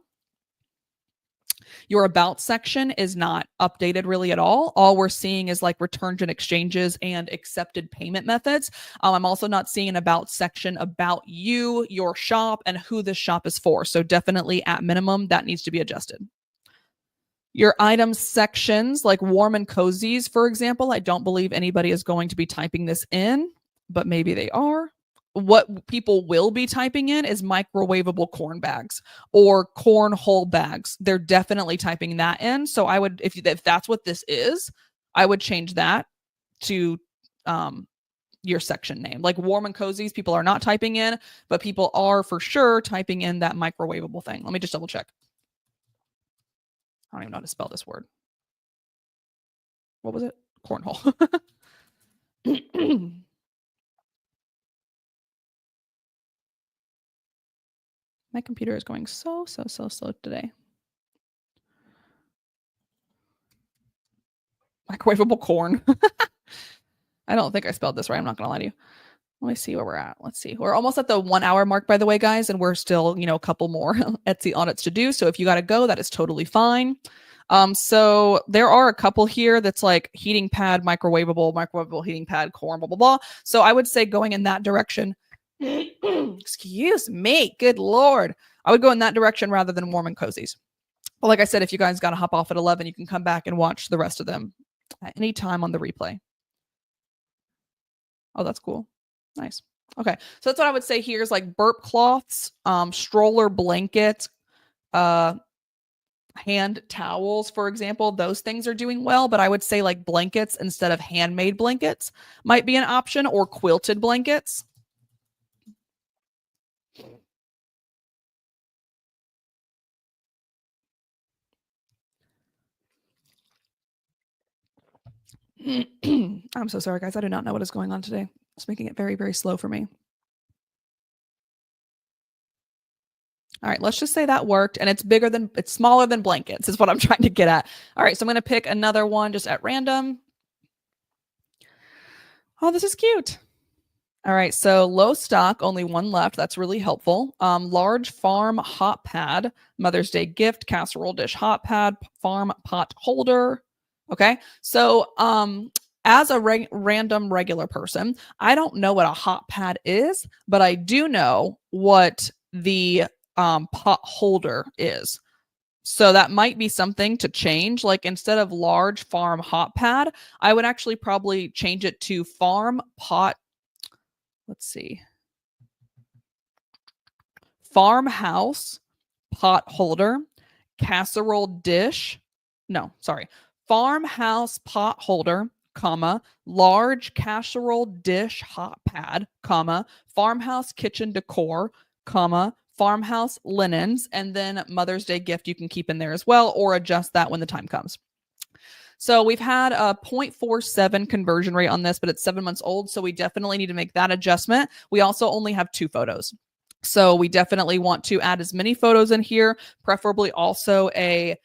Your about section is not updated really at all. All we're seeing is like returns and exchanges and accepted payment methods. I'm also not seeing an about section about you, your shop, and who this shop is for. So definitely at minimum, that needs to be adjusted. Your item sections, like warm and cozies, for example, I don't believe anybody is going to be typing this in, but maybe they are. What people will be typing in is microwavable corn bags or cornhole bags. They're definitely typing that in. So I would, if that's what this is, I would change that to your section name. Like warm and cozies, people are not typing in, but people are for sure typing in that microwavable thing. Let me just double check. I don't even know how to spell this word. What was it? Cornhole. My computer is going so slow today. Microwavable corn. I don't think I spelled this right. I'm not going to lie to you. Let me see where we're at. Let's see. We're almost at the 1 hour mark, by the way, guys, and we're still, a couple more Etsy audits to do. So if you got to go, that is totally fine. So there are a couple here that's like heating pad, microwavable heating pad, corn, blah, blah, blah. So I would say going in that direction. Excuse me. Good Lord. I would go in that direction rather than warm and cozies. But like I said, if you guys got to hop off at 11, you can come back and watch the rest of them at any time on the replay. Oh, that's cool. Nice. Okay. So that's what I would say here is like burp cloths, stroller blankets, hand towels, for example. Those things are doing well, but I would say like blankets instead of handmade blankets might be an option, or quilted blankets. I'm so sorry, guys. I do not know what is going on today. It's making it very, very slow for me. All right, let's just say that worked, and it's smaller than blankets is what I'm trying to get at. All right, so I'm going to pick another one just at random. Oh, this is cute. All right, so low stock, only one left. That's really helpful. Large farm hot pad, Mother's Day gift, casserole dish hot pad, farm pot holder. Okay, so as a random regular person, I don't know what a hot pad is, but I do know what the pot holder is. So that might be something to change. Like instead of large farm hot pad, I would actually probably change it to farm pot. Let's see. Farmhouse pot holder, casserole dish. No, sorry. Farmhouse pot holder, comma, large casserole dish hot pad, comma, farmhouse kitchen decor, comma, farmhouse linens, and then Mother's Day gift you can keep in there as well, or adjust that when the time comes. So we've had a 0.47 conversion rate on this, but it's 7 months old. So we definitely need to make that adjustment. We also only have 2 photos. So we definitely want to add as many photos in here, preferably also a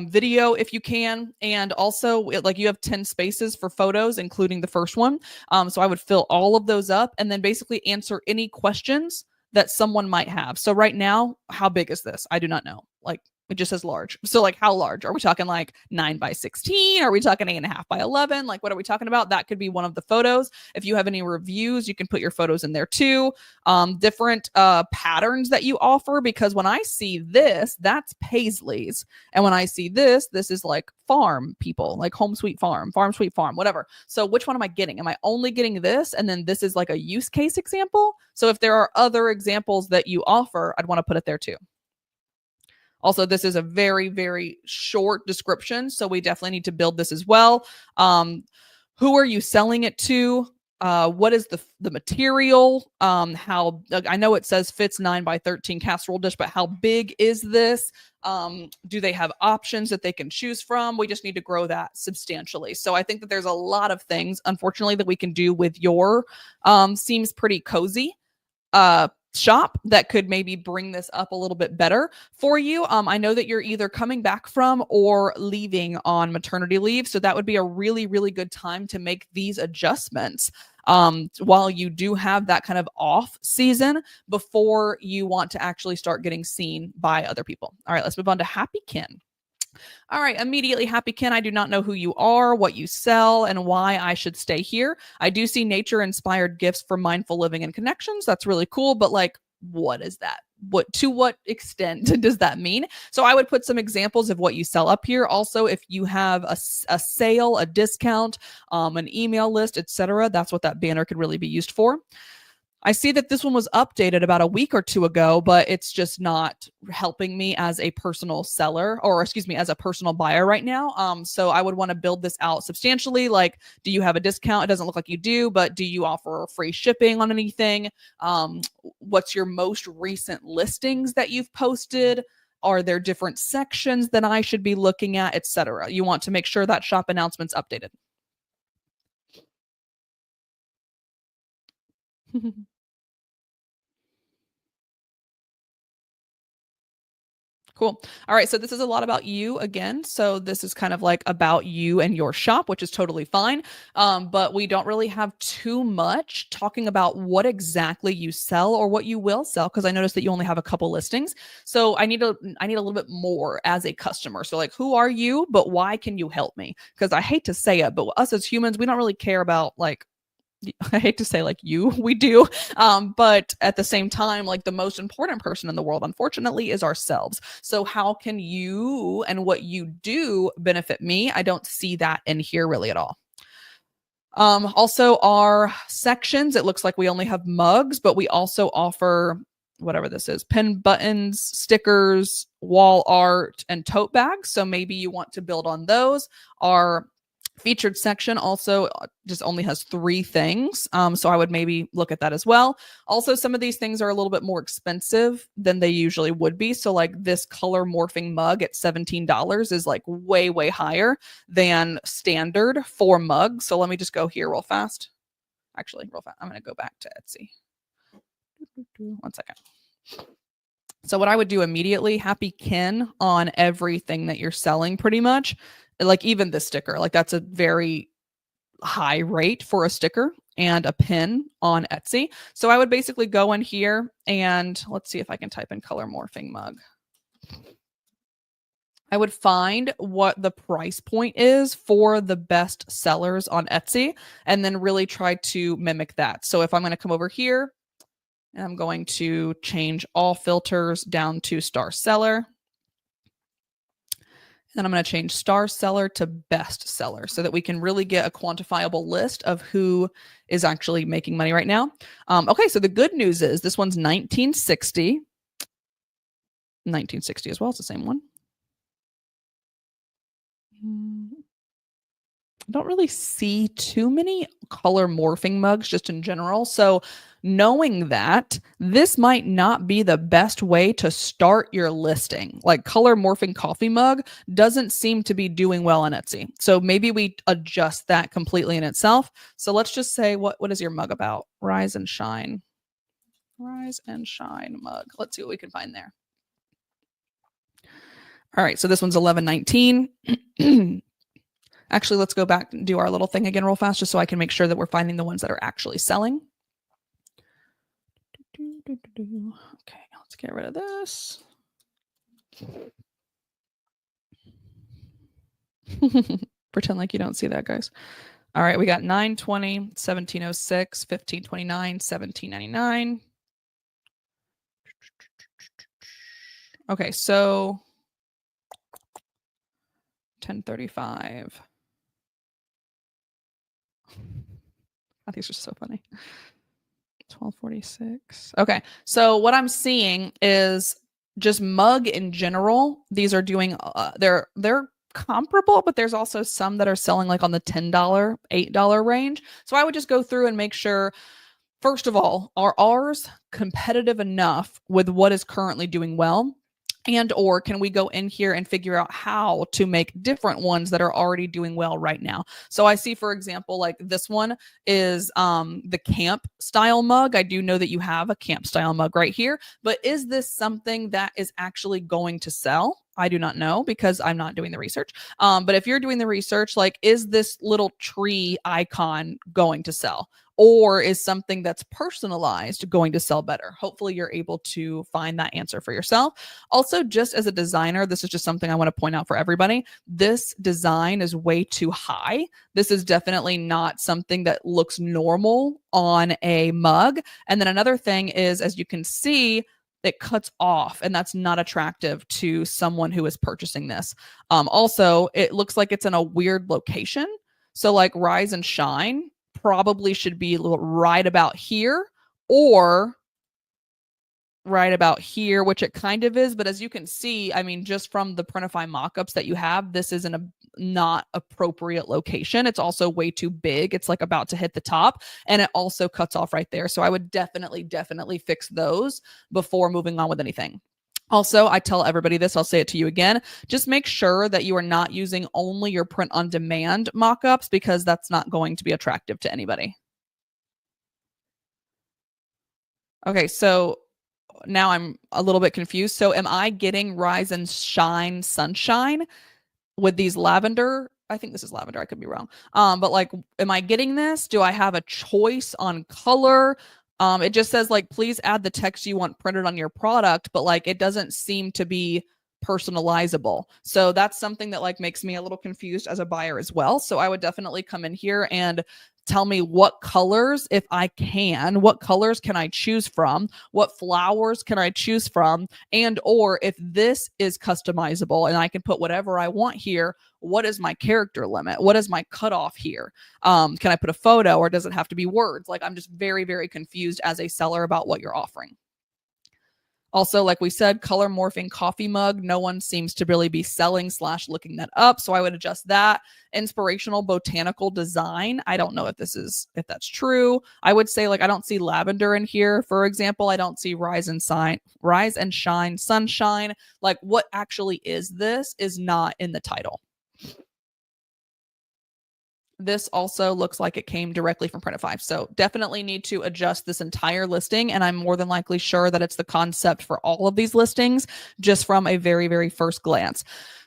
video if you can. And also like you have 10 spaces for photos, including the first one. So I would fill all of those up and then basically answer any questions that someone might have. So right now, how big is this? I do not know. Like it just says large. So like how large? Are we talking like 9 by 16? Are we talking 8.5 by 11? Like what are we talking about? That could be one of the photos. If you have any reviews, you can put your photos in there too. Different patterns that you offer, because when I see this, that's Paisley's. And when I see this is like farm people, like home sweet farm, farm sweet farm, whatever. So which one am I getting? Am I only getting this? And then this is like a use case example. So if there are other examples that you offer, I'd want to put it there too. Also, this is a very, very short description, so we definitely need to build this as well. Who are you selling it to? What is the material? How I know it says fits 9 by 13 casserole dish, but how big is this? Do they have options that they can choose from? We just need to grow that substantially. So I think that there's a lot of things, unfortunately, that we can do with your seems pretty cozy shop that could maybe bring this up a little bit better for you. I know that you're either coming back from or leaving on maternity leave. So that would be a really, really good time to make these adjustments while you do have that kind of off season before you want to actually start getting seen by other people. All right, let's move on to Happy Ken. All right, immediately, Happy Ken, I do not know who you are, what you sell, and why I should stay here. I do see nature-inspired gifts for mindful living and connections. That's really cool, but like, what is that? To what extent does that mean? So I would put some examples of what you sell up here. Also, if you have a sale, a discount, an email list, etc., that's what that banner could really be used for. I see that this one was updated about a week or 2 ago, but it's just not helping me as a personal seller, or excuse me, as a personal buyer right now. So I would want to build this out substantially. Like, do you have a discount? It doesn't look like you do, but do you offer free shipping on anything? What's your most recent listings that you've posted? Are there different sections that I should be looking at, etc.? You want to make sure that shop announcement's updated. Cool. All right. So this is a lot about you again. So this is kind of like about you and your shop, which is totally fine. But we don't really have too much talking about what exactly you sell or what you will sell, because I noticed that you only have a couple listings. So I need a little bit more as a customer. So like, who are you? But why can you help me? Because I hate to say it, but us as humans, we don't really care about like, I hate to say like you, we do. But at the same time, like the most important person in the world, unfortunately, is ourselves. So how can you and what you do benefit me? I don't see that in here really at all. Also our sections, it looks like we only have mugs, but we also offer whatever this is, pin buttons, stickers, wall art, and tote bags. So maybe you want to build on those. Our featured section also just only has 3 things. So I would maybe look at that as well. Also, some of these things are a little bit more expensive than they usually would be. So like this color morphing mug at $17 is like way, way higher than standard for mugs. So let me just go here real fast. Actually, real fast. I'm going to go back to Etsy. 1 second. So what I would do immediately, happy Ken on everything that you're selling pretty much. Like even this sticker, like that's a very high rate for a sticker and a pin on Etsy. So I would basically go in here and let's see if I can type in color morphing mug. I would find what the price point is for the best sellers on Etsy and then really try to mimic that. So if I'm going to come over here and I'm going to change all filters down to star seller. Then I'm going to change star seller to best seller so that we can really get a quantifiable list of who is actually making money right now. Okay, so the good news is this one's 1960. 1960 as well. It's the same one. I don't really see too many color morphing mugs just in general. So knowing that, this might not be the best way to start your listing. Like color morphing coffee mug doesn't seem to be doing well on Etsy. So maybe we adjust that completely in itself. So let's just say, what is your mug about? Rise and shine. Rise and shine mug. Let's see what we can find there. All right, so this one's 11.19. Actually, let's go back and do our little thing again real fast just so I can make sure that we're finding the ones that are actually selling. Okay, let's get rid of this. Pretend like you don't see that, guys. All right, we got 920, 1706, 1529, 1799. Okay, so 1035. Oh, these are so funny. 1246. Okay. So what I'm seeing is just mug in general. These are doing they're comparable, but there's also some that are selling like on the $10, $8 range. So I would just go through and make sure, first of all, are ours competitive enough with what is currently doing well? And or can we go in here and figure out how to make different ones that are already doing well right now? So I see, for example, like this one is the camp style mug. I do know that you have a camp style mug right here, but is this something that is actually going to sell? I do not know because I'm not doing the research. But if you're doing the research, like, is this little tree icon going to sell? Or is something that's personalized going to sell better? Hopefully you're able to find that answer for yourself. Also, just as a designer, this is just something I want to point out for everybody. This design is way too high. This is definitely not something that looks normal on a mug. And then another thing is, as you can see, it cuts off, and that's not attractive to someone who is purchasing this. Also, it looks like it's in a weird location. So like Rise and Shine probably should be right about here or right about here, which it kind of is. But as you can see, I mean, just from the Printify mockups that you have, this is in a not appropriate location. It's also way too big. It's like about to hit the top, and it also cuts off right there. So I would definitely fix those before moving on with anything. Also, I tell everybody this, I'll say it to you again, just make sure that you are not using only your print on demand mockups, because that's not going to be attractive to anybody. Okay, so now I'm a little bit confused. So am I getting Rise and Shine Sunshine with these lavender? I think this is lavender. I could be wrong. But like, am I getting this? Do I have a choice on color? It just says like, please add the text you want printed on your product, but like, it doesn't seem to be personalizable. So that's something that like makes me a little confused as a buyer as well. So I would definitely come in here and tell me what colors, if I can, what colors can I choose from? What flowers can I choose from? And or if this is customizable and I can put whatever I want here, what is my character limit? What is my cutoff here? Can I put a photo or does it have to be words? Like I'm just very, very confused as a seller about what you're offering. Also, like we said, color morphing coffee mug. No one seems to really be selling / looking that up. So I would adjust that. Inspirational botanical design. I don't know if that's true. I would say like I don't see lavender in here. For example, I don't see rise and shine sunshine. Like what actually is this is not in the title. This also looks like it came directly from Printify. So definitely need to adjust this entire listing. And I'm more than likely sure that it's the concept for all of these listings just from a very, very first glance.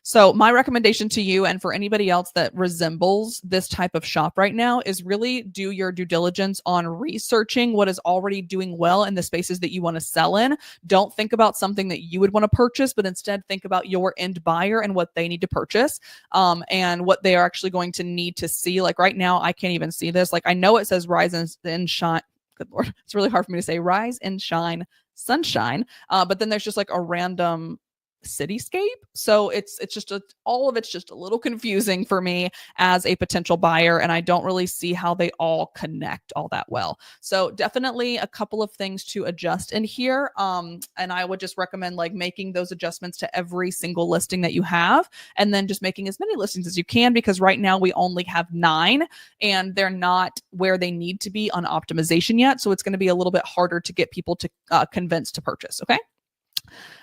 So my recommendation to you and for anybody else that resembles this type of shop right now is really do your due diligence on researching what is already doing well in the spaces that you want to sell in. Don't think about something that you would want to purchase, but instead think about your end buyer and what they need to purchase and what they are actually going to need to see. Like right now, I can't even see this. Like I know it says rise and shine. Good Lord. It's really hard for me to say rise and shine sunshine. But then there's just like a random cityscape. So it's just all of it's just a little confusing for me as a potential buyer, and I don't really see how they all connect all that well. So definitely a couple of things to adjust in here. And I would just recommend like making those adjustments to every single listing that you have, and then just making as many listings as you can, because right now we only have 9 and they're not where they need to be on optimization yet. So it's going to be a little bit harder to get people to convince to purchase. Okay.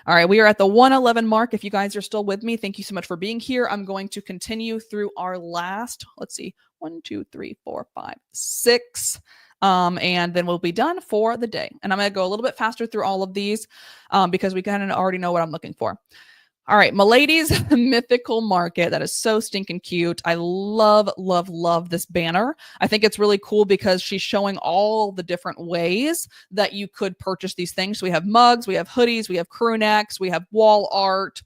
All right, we are at the 111 mark. If you guys are still with me, thank you so much for being here. I'm going to continue through our last, let's see, 1, 2, 3, 4, 5, 6. And then we'll be done for the day. And I'm going to go a little bit faster through all of these because we kind of already know what I'm looking for. All right, Milady's Mythical Market. That is so stinking cute. I love, love, love this banner. I think it's really cool because she's showing all the different ways that you could purchase these things. So we have mugs, we have hoodies, we have crew necks, we have wall art,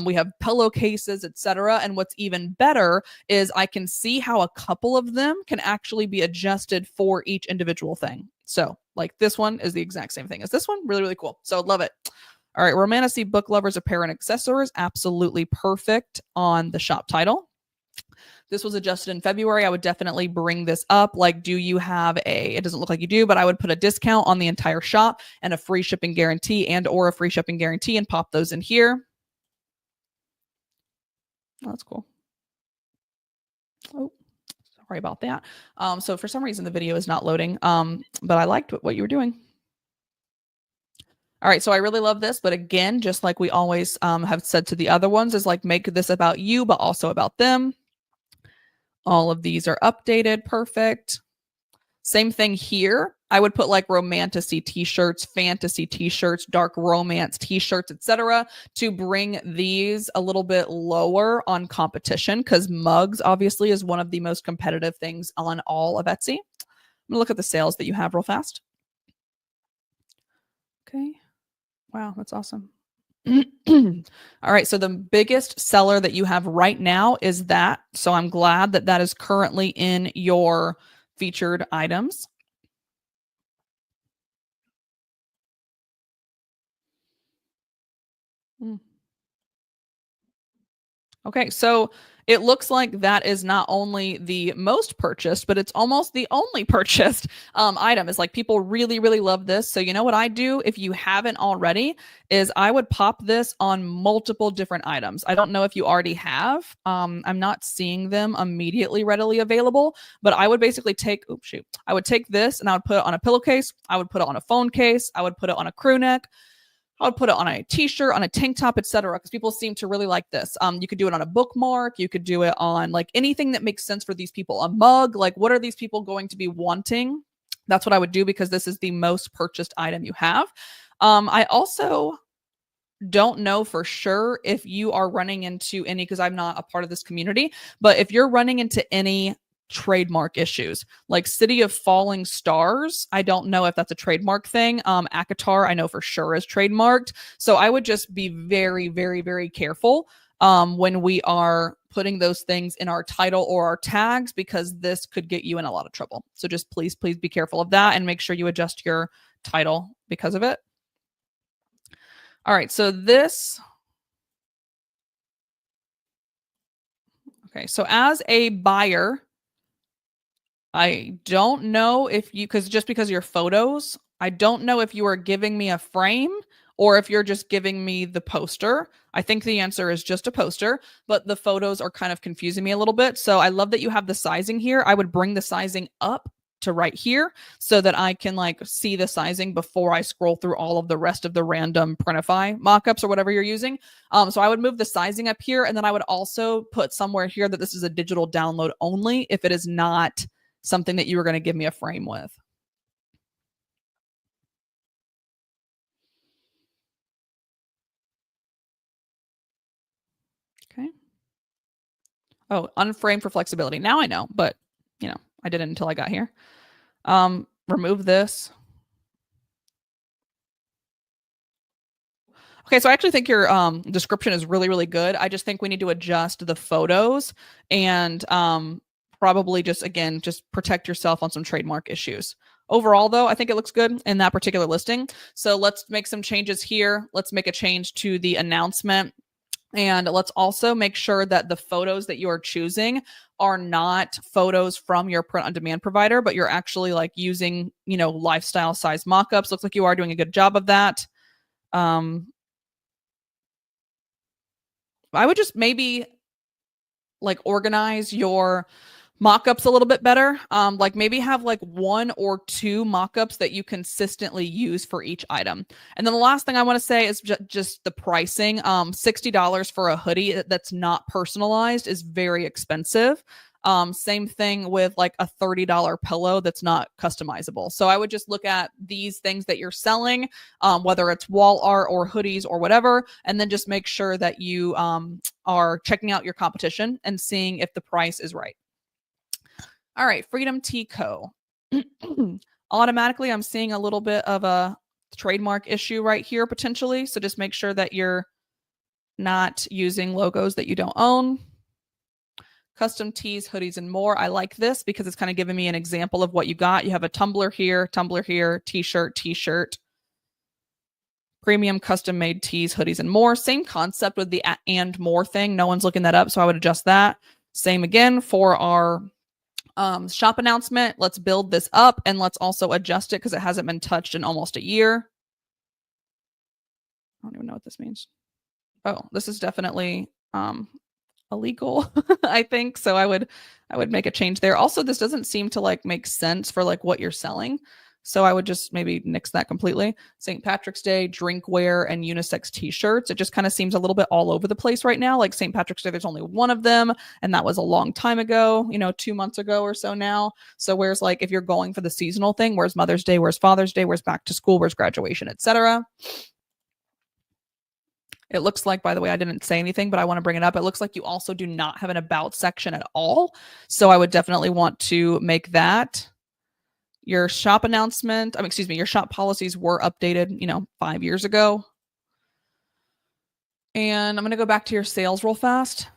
we have pillowcases, etc. And what's even better is I can see how a couple of them can actually be adjusted for each individual thing. So like this one is the exact same thing as this one. Really, really cool. So love it. All right, Romantasy Book Lovers Apparel and Accessories, absolutely perfect on the shop title. This was adjusted in February. I would definitely bring this up. Like, do you have it doesn't look like you do, but I would put a discount on the entire shop and a free shipping guarantee and pop those in here. Oh, that's cool. Oh, sorry about that. So for some reason, the video is not loading, but I liked what you were doing. All right, so I really love this, but again, just like we always have said to the other ones, is like make this about you, but also about them. All of these are updated, perfect. Same thing here. I would put like romantasy t-shirts, fantasy t-shirts, dark romance t-shirts, etc. to bring these a little bit lower on competition, because mugs obviously is one of the most competitive things on all of Etsy. I'm gonna look at the sales that you have real fast. Okay. Wow, that's awesome. All right, so the biggest seller that you have right now is that. So I'm glad that that is currently in your featured items. Okay, so it looks like that is not only the most purchased, but it's almost the only purchased item. It's like people really, really love this. So you know what I do if you haven't already is I would pop this on multiple different items. I don't know if you already have. I'm not seeing them immediately readily available, but I would basically take, I would take this and I would put it on a pillowcase. I would put it on a phone case. I would put it on a crew neck. I would put it on a t-shirt, on a tank top, etc. because people seem to really like this. You could do it on a bookmark. You could do it on like anything that makes sense for these people. A mug, like what are these people going to be wanting? That's what I would do because this is the most purchased item you have. I also don't know for sure if you are running into any, because I'm not a part of this community, but if you're running into any trademark issues like City of Falling Stars, I don't know if that's a trademark thing. Akatar I know for sure is trademarked, so I would just be very very very careful when we are putting those things in our title or our tags, because this could get you in a lot of trouble. So just please be careful of that and make sure you adjust your title because of it. All right, so this, okay, so as a buyer, I don't know if you, because just because of your photos, I don't know if you are giving me a frame or if you're just giving me the poster. I think the answer is just a poster, but the photos are kind of confusing me a little bit. So I love that you have the sizing here. I would bring the sizing up to right here so that I can like see the sizing before I scroll through all of the rest of the random Printify mockups or whatever you're using. So I would move the sizing up here, and then I would also put somewhere here that this is a digital download only if it is not something that you were going to give me a frame with. Okay. Oh, unframe for flexibility. Now I know, but you know, I didn't until I got here. Remove this. Okay, so I actually think your description is really, really good. I just think we need to adjust the photos and probably just, again, just protect yourself on some trademark issues. Overall, though, I think it looks good in that particular listing. So let's make some changes here. Let's make a change to the announcement. And let's also make sure that the photos that you are choosing are not photos from your print on demand provider, but you're actually like using, you know, lifestyle size mockups. Looks like you are doing a good job of that. I would just maybe like organize your mockups a little bit better. Like maybe have like 1 or 2 mockups that you consistently use for each item. And then the last thing I want to say is just the pricing. $60 for a hoodie that's not personalized is very expensive. Same thing with like a $30 pillow that's not customizable. So I would just look at these things that you're selling, whether it's wall art or hoodies or whatever, and then just make sure that you are checking out your competition and seeing if the price is right. All right, Freedom Tea Co. Automatically, I'm seeing a little bit of a trademark issue right here potentially. So just make sure that you're not using logos that you don't own. Custom tees, hoodies, and more. I like this because it's kind of giving me an example of what you got. You have a tumbler here, t-shirt, t-shirt. Premium custom made tees, hoodies, and more. Same concept with the and more thing. No one's looking that up, so I would adjust that. Same again for our shop announcement. Let's build this up and let's also adjust it because it hasn't been touched in almost a year. I don't even know what this means. Oh, this is definitely illegal, I think. So I would make a change there. Also, this doesn't seem to like make sense for like what you're selling. So I would just maybe nix that completely. St. Patrick's Day, drinkware, and unisex t-shirts. It just kind of seems a little bit all over the place right now. Like St. Patrick's Day, there's only one of them, and that was a long time ago, you know, 2 months ago or so now. So where's like if you're going for the seasonal thing, where's Mother's Day, where's Father's Day, where's back to school, where's graduation, etc. It looks like, by the way, I didn't say anything, but I want to bring it up. It looks like you also do not have an about section at all. So I would definitely want to make that. Your shop announcement, your shop policies were updated, you know, 5 years ago. And I'm going to go back to your sales real fast.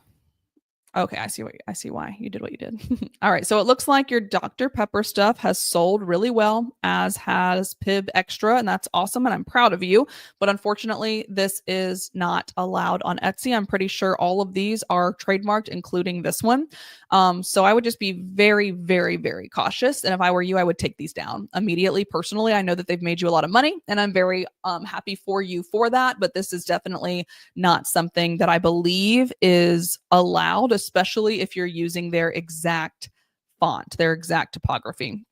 Okay, I see why you did what you did. All right, so it looks like your Dr. Pepper stuff has sold really well, as has Pib Extra, and that's awesome, and I'm proud of you. But unfortunately, this is not allowed on Etsy. I'm pretty sure all of these are trademarked, including this one. So I would just be very, very, very cautious. And if I were you, I would take these down immediately. Personally, I know that they've made you a lot of money, and I'm very happy for you for that. But this is definitely not something that I believe is allowed, especially if you're using their exact font, their exact typography.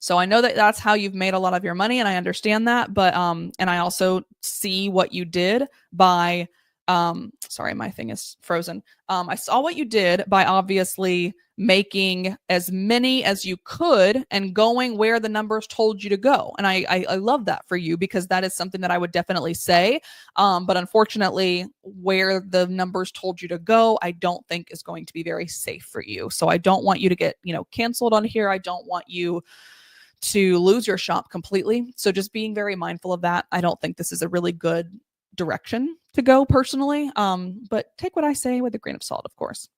So I know that that's how you've made a lot of your money, and I understand that. But and I also see what you did by Sorry, my thing is frozen. I saw what you did by obviously making as many as you could and going where the numbers told you to go. And I love that for you because that is something that I would definitely say. But unfortunately, where the numbers told you to go, I don't think is going to be very safe for you. So I don't want you to get, canceled on here. I don't want you to lose your shop completely. So just being very mindful of that. I don't think this is a really good direction to go personally. But take what I say with a grain of salt, of course.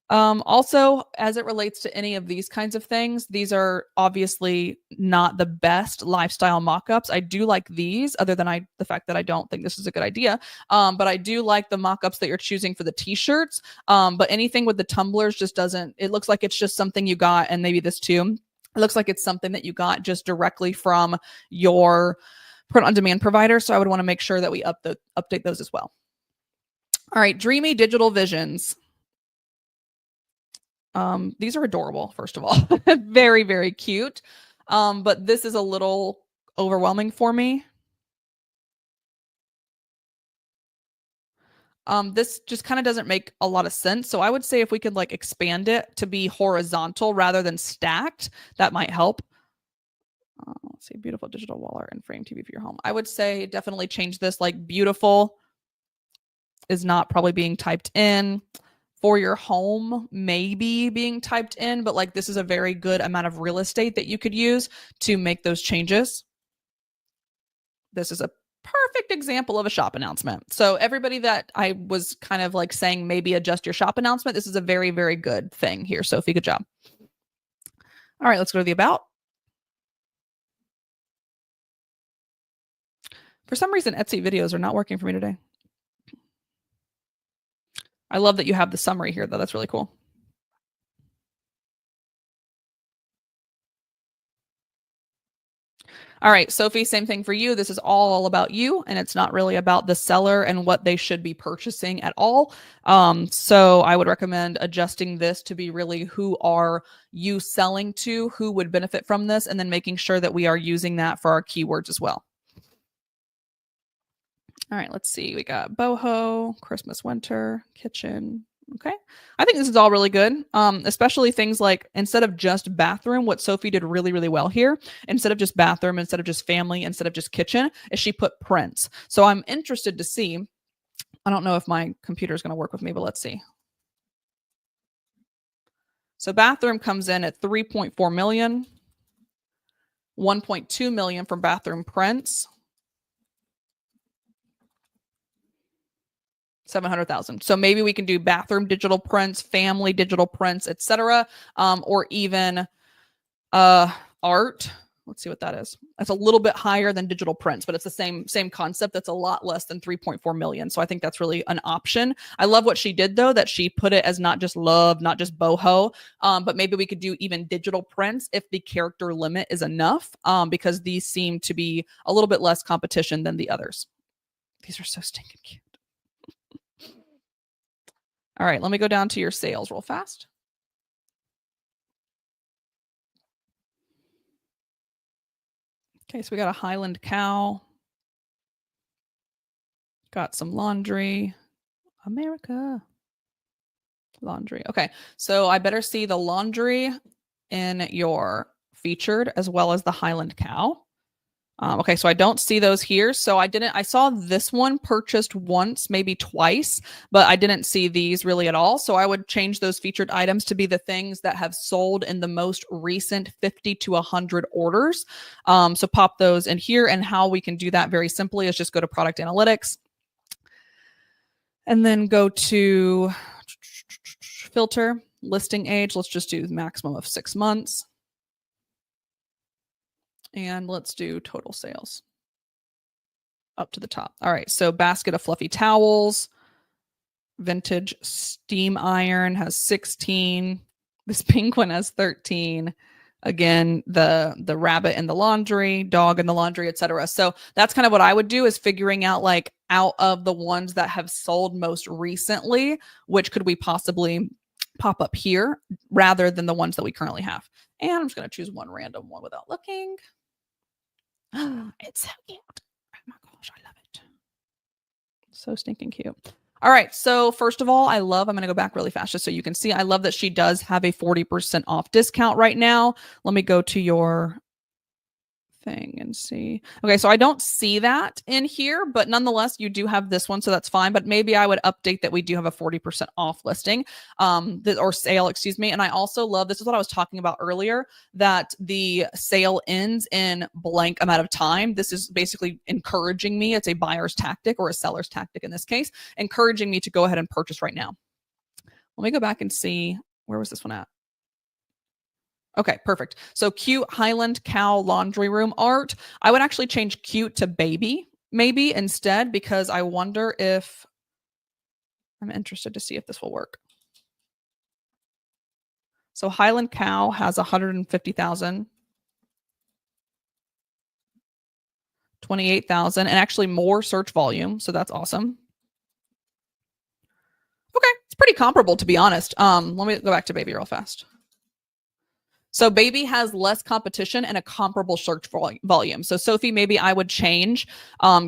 Also, as it relates to any of these kinds of things, these are obviously not the best lifestyle mock-ups. I do like these, other than the fact that I don't think this is a good idea. But I do like the mock-ups that you're choosing for the t-shirts. But anything with the tumblers just doesn't, it looks like it's just something you got, and maybe this too. It looks like it's something that you got just directly from your print-on-demand provider. So I would want to make sure that we update those as well. All right, Dreamy Digital Visions. These are adorable, first of all. Very, very cute. But this is a little overwhelming for me. This just kind of doesn't make a lot of sense. So I would say if we could expand it to be horizontal rather than stacked, that might help. Let's see, beautiful digital wall art and frame TV for your home. I would say definitely change this, beautiful is not probably being typed in. For your home, maybe being typed in, but this is a very good amount of real estate that you could use to make those changes. This is a perfect example of a shop announcement. So everybody that I was kind of saying maybe adjust your shop announcement, this is a very, very good thing here. Sophie, good job. All right, let's go to the about. For some reason, Etsy videos are not working for me today. I love that you have the summary here, though. That's really cool. All right, Sophie, same thing for you. This is all about you, and it's not really about the seller and what they should be purchasing at all. So I would recommend adjusting this to be really who are you selling to, who would benefit from this, and then making sure that we are using that for our keywords as well. All right, let's see. We got boho, Christmas, winter, kitchen. Okay. I think this is all really good. Especially things like instead of just bathroom, what Sophie did really, really well here, instead of just bathroom, instead of just family, instead of just kitchen, is she put prints. So I'm interested to see. I don't know if my computer is going to work with me, but let's see. So bathroom comes in at 3.4 million, 1.2 million from bathroom prints. 700,000. So maybe we can do bathroom digital prints, family digital prints, etc., or even art. Let's see what that is. That's a little bit higher than digital prints, but it's the same concept. That's a lot less than 3.4 million. So I think that's really an option. I love what she did though, that she put it as not just love, not just boho, but maybe we could do even digital prints if the character limit is enough, because these seem to be a little bit less competition than the others. These are so stinking cute. All right, let me go down to your sales real fast. Okay, so we got a Highland cow. Got some laundry. America. Laundry. Okay, so I better see the laundry in your featured as well as the Highland cow. Okay, so I don't see those here. So I saw this one purchased once, maybe twice, but I didn't see these really at all. So I would change those featured items to be the things that have sold in the most recent 50 to 100 orders. So pop those in here, and how we can do that very simply is just go to product analytics and then go to filter listing age. Let's just do maximum of 6 months. And let's do total sales up to the top. All right, so basket of fluffy towels, vintage steam iron has 16. This pink one has 13. Again, the rabbit in the laundry, dog in the laundry, etc. So that's kind of what I would do, is figuring out out of the ones that have sold most recently, which could we possibly pop up here rather than the ones that we currently have. And I'm just going to choose one random one without looking. It's so cute. Oh my gosh, I love it. So stinking cute. All right. So first of all, I'm going to go back really fast just so you can see. I love that she does have a 40% off discount right now. Let me go to your thing and see. Okay, so I don't see that in here, but nonetheless, you do have this one, so that's fine. But maybe I would update that we do have a 40% off listing, or sale, excuse me. And I also love, this is what I was talking about earlier, that the sale ends in blank amount of time. This is basically encouraging me. It's a buyer's tactic or a seller's tactic in this case, encouraging me to go ahead and purchase right now. Let me go back and see, where was this one at? Okay, perfect. So cute Highland cow laundry room art. I would actually change cute to baby maybe instead, because I wonder if, I'm interested to see if this will work. So Highland cow has 150,000, 28,000, and actually more search volume. So that's awesome. Okay, it's pretty comparable, to be honest. Let me go back to baby real fast. So baby has less competition and a comparable search volume. So Sophie, maybe I would change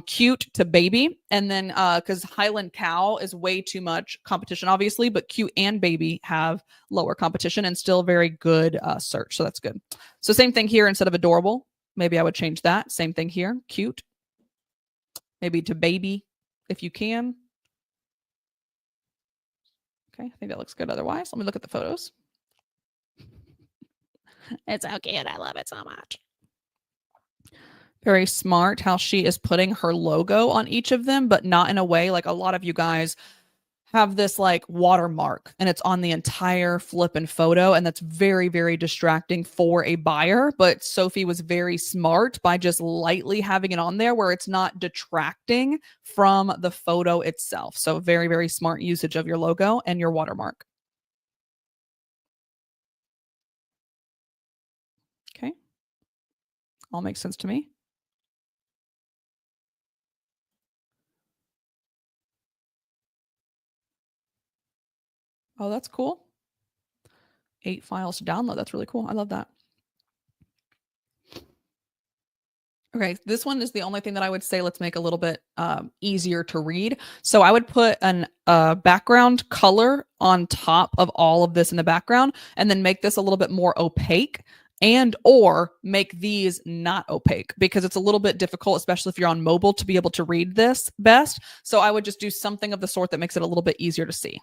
cute to baby. And then because Highland cow is way too much competition, obviously, but cute and baby have lower competition and still very good search. So that's good. So same thing here, instead of adorable, maybe I would change that. Same thing here, cute, maybe to baby if you can. Okay, I think that looks good otherwise. Let me look at the photos. It's so cute. I love it so much. Very smart how she is putting her logo on each of them, but not in a way like a lot of you guys have this like watermark and it's on the entire flip and photo. And that's very, very distracting for a buyer. But Sophie was very smart by just lightly having it on there where it's not detracting from the photo itself. So very, very smart usage of your logo and your watermark. Okay. All makes sense to me. Oh, that's cool. 8 files to download. That's really cool. I love that. Okay, this one is the only thing that I would say let's make a little bit easier to read. So I would put an background color on top of all of this in the background, and then make this a little bit more opaque, and or make these not opaque, because it's a little bit difficult, especially if you're on mobile, to be able to read this best. So I would just do something of the sort that makes it a little bit easier to see.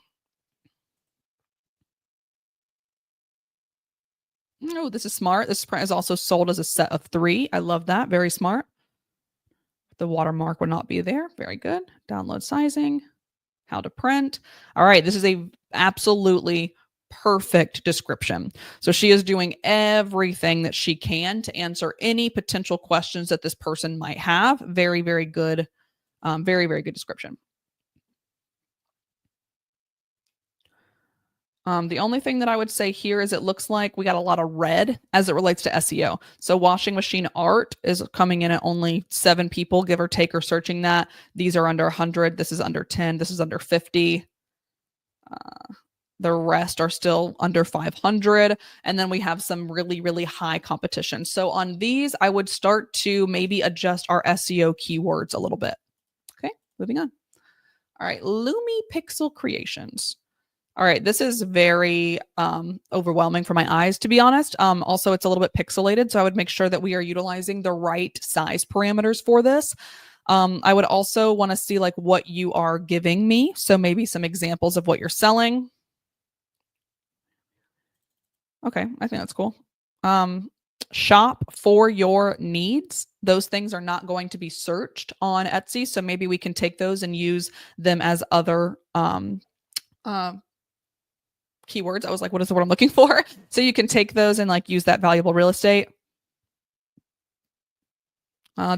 Oh, this is smart. This print is also sold as a set of 3. I love that. Very smart. The watermark would not be there. Very good. Download sizing, how to print. All right, this is a absolutely perfect description. So she is doing everything that she can to answer any potential questions that this person might have. Very, very good. Very, very good description. The only thing that I would say here is it looks like we got a lot of red as it relates to SEO. So washing machine art is coming in at only 7 people, give or take, are searching that. These are under 100. This is under 10. This is under 50. The rest are still under 500. And then we have some really, really high competition. So on these, I would start to maybe adjust our SEO keywords a little bit. Okay, moving on. All right, Lumi Pixel Creations. All right, this is very overwhelming for my eyes, to be honest. Also, it's a little bit pixelated, so I would make sure that we are utilizing the right size parameters for this. I would also want to see like what you are giving me. So maybe some examples of what you're selling. Okay, I think that's cool. Shop for your needs. Those things are not going to be searched on Etsy, so maybe we can take those and use them as other keywords. I was like, what is the word I'm looking for? So you can take those and like use that valuable real estate.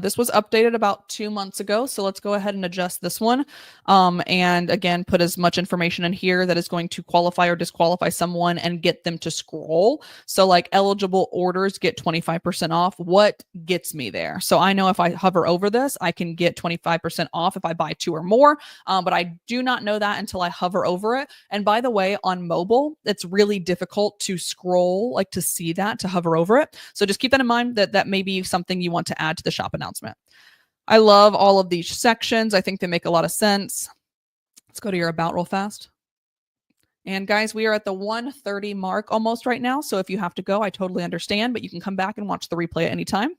This was updated about 2 months ago, so let's go ahead and adjust this one. And again, put as much information in here that is going to qualify or disqualify someone and get them to scroll. So like eligible orders get 25% off. What gets me there? So I know if I hover over this, I can get 25% off if I buy 2 or more, but I do not know that until I hover over it. And by the way, on mobile, it's really difficult to scroll, like to see that, to hover over it. So just keep that in mind, that that may be something you want to add to the shop announcement. I love all of these sections. I think they make a lot of sense. Let's go to your about real fast. And guys, we are at the 1:30 mark almost right now. So if you have to go, I totally understand, but you can come back and watch the replay at any time.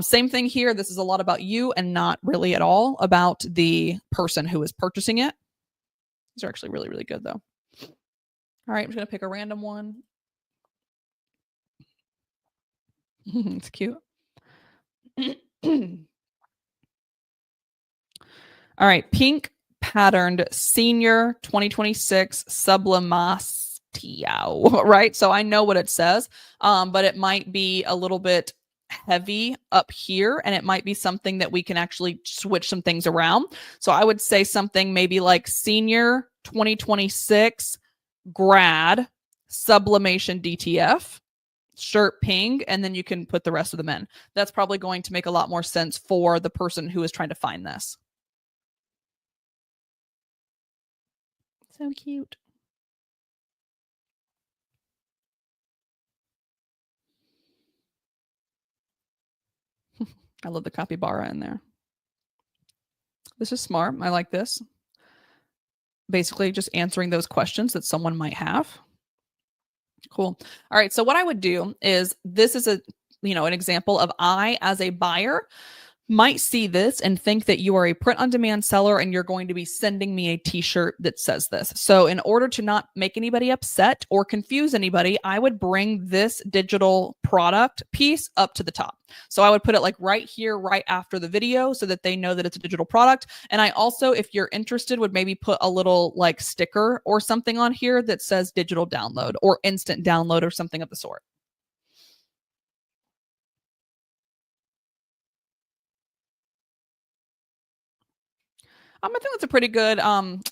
Same thing here. This is a lot about you and not really at all about the person who is purchasing it. These are actually really, really good though. All right, I'm just going to pick a random one. It's cute. All right, pink patterned senior 2026 sublimastiao, right? So I know what it says, but it might be a little bit heavy up here, and it might be something that we can actually switch some things around. So I would say something maybe like senior 2026 grad sublimation DTF shirt pink, and then you can put the rest of them in. That's probably going to make a lot more sense for the person who is trying to find this. So cute. I love the capybara in there. This is smart. I like this. Basically just answering those questions that someone might have. Cool. All right. So what I would do is, this is an example of, I, as a buyer, might see this and think that you are a print on demand seller and you're going to be sending me a t-shirt that says this. So in order to not make anybody upset or confuse anybody, I would bring this digital product piece up to the top. So I would put it like right here, right after the video, so that they know that it's a digital product. And I also, if you're interested, would maybe put a little like sticker or something on here that says digital download or instant download or something of the sort. I think it's a pretty good,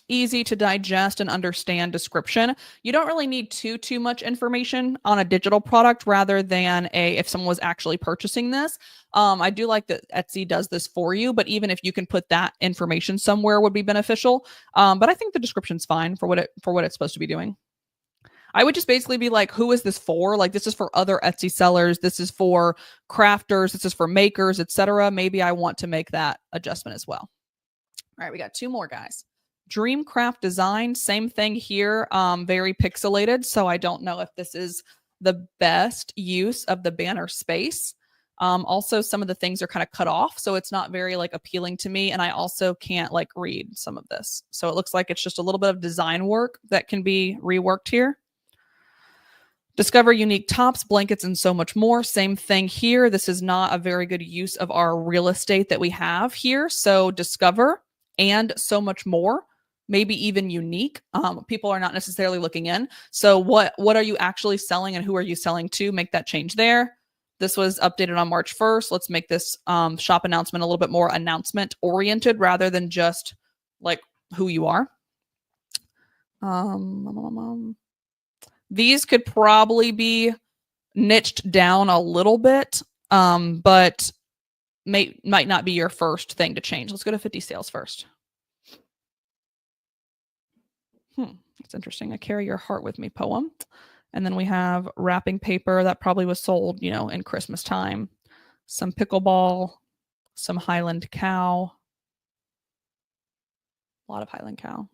easy to digest and understand description. You don't really need too much information on a digital product, rather than if someone was actually purchasing this. I do like that Etsy does this for you, but even if you can put that information somewhere would be beneficial. But I think the description's fine for what it's supposed to be doing. I would just basically be like, who is this for? Like, this is for other Etsy sellers. This is for crafters. This is for makers, etc. Maybe I want to make that adjustment as well. All right, we got two more, guys. Dreamcraft Design, same thing here, very pixelated. So I don't know if this is the best use of the banner space. Also, some of the things are kind of cut off, so it's not very like appealing to me. And I also can't like read some of this. So it looks like it's just a little bit of design work that can be reworked here. Discover unique tops, blankets, and so much more. Same thing here. This is not a very good use of our real estate that we have here. So discover and so much more, maybe even unique. People are not necessarily looking in. So what are you actually selling and who are you selling to? Make that change there. This was updated on March 1st. Let's make this shop announcement a little bit more announcement oriented rather than just like who you are. These could probably be niched down a little bit, but might not be your first thing to change. Let's go to 50 sales first. That's interesting. I carry your heart with me poem. And then we have wrapping paper that probably was sold, in Christmas time. Some pickleball, some Highland cow. A lot of Highland cow.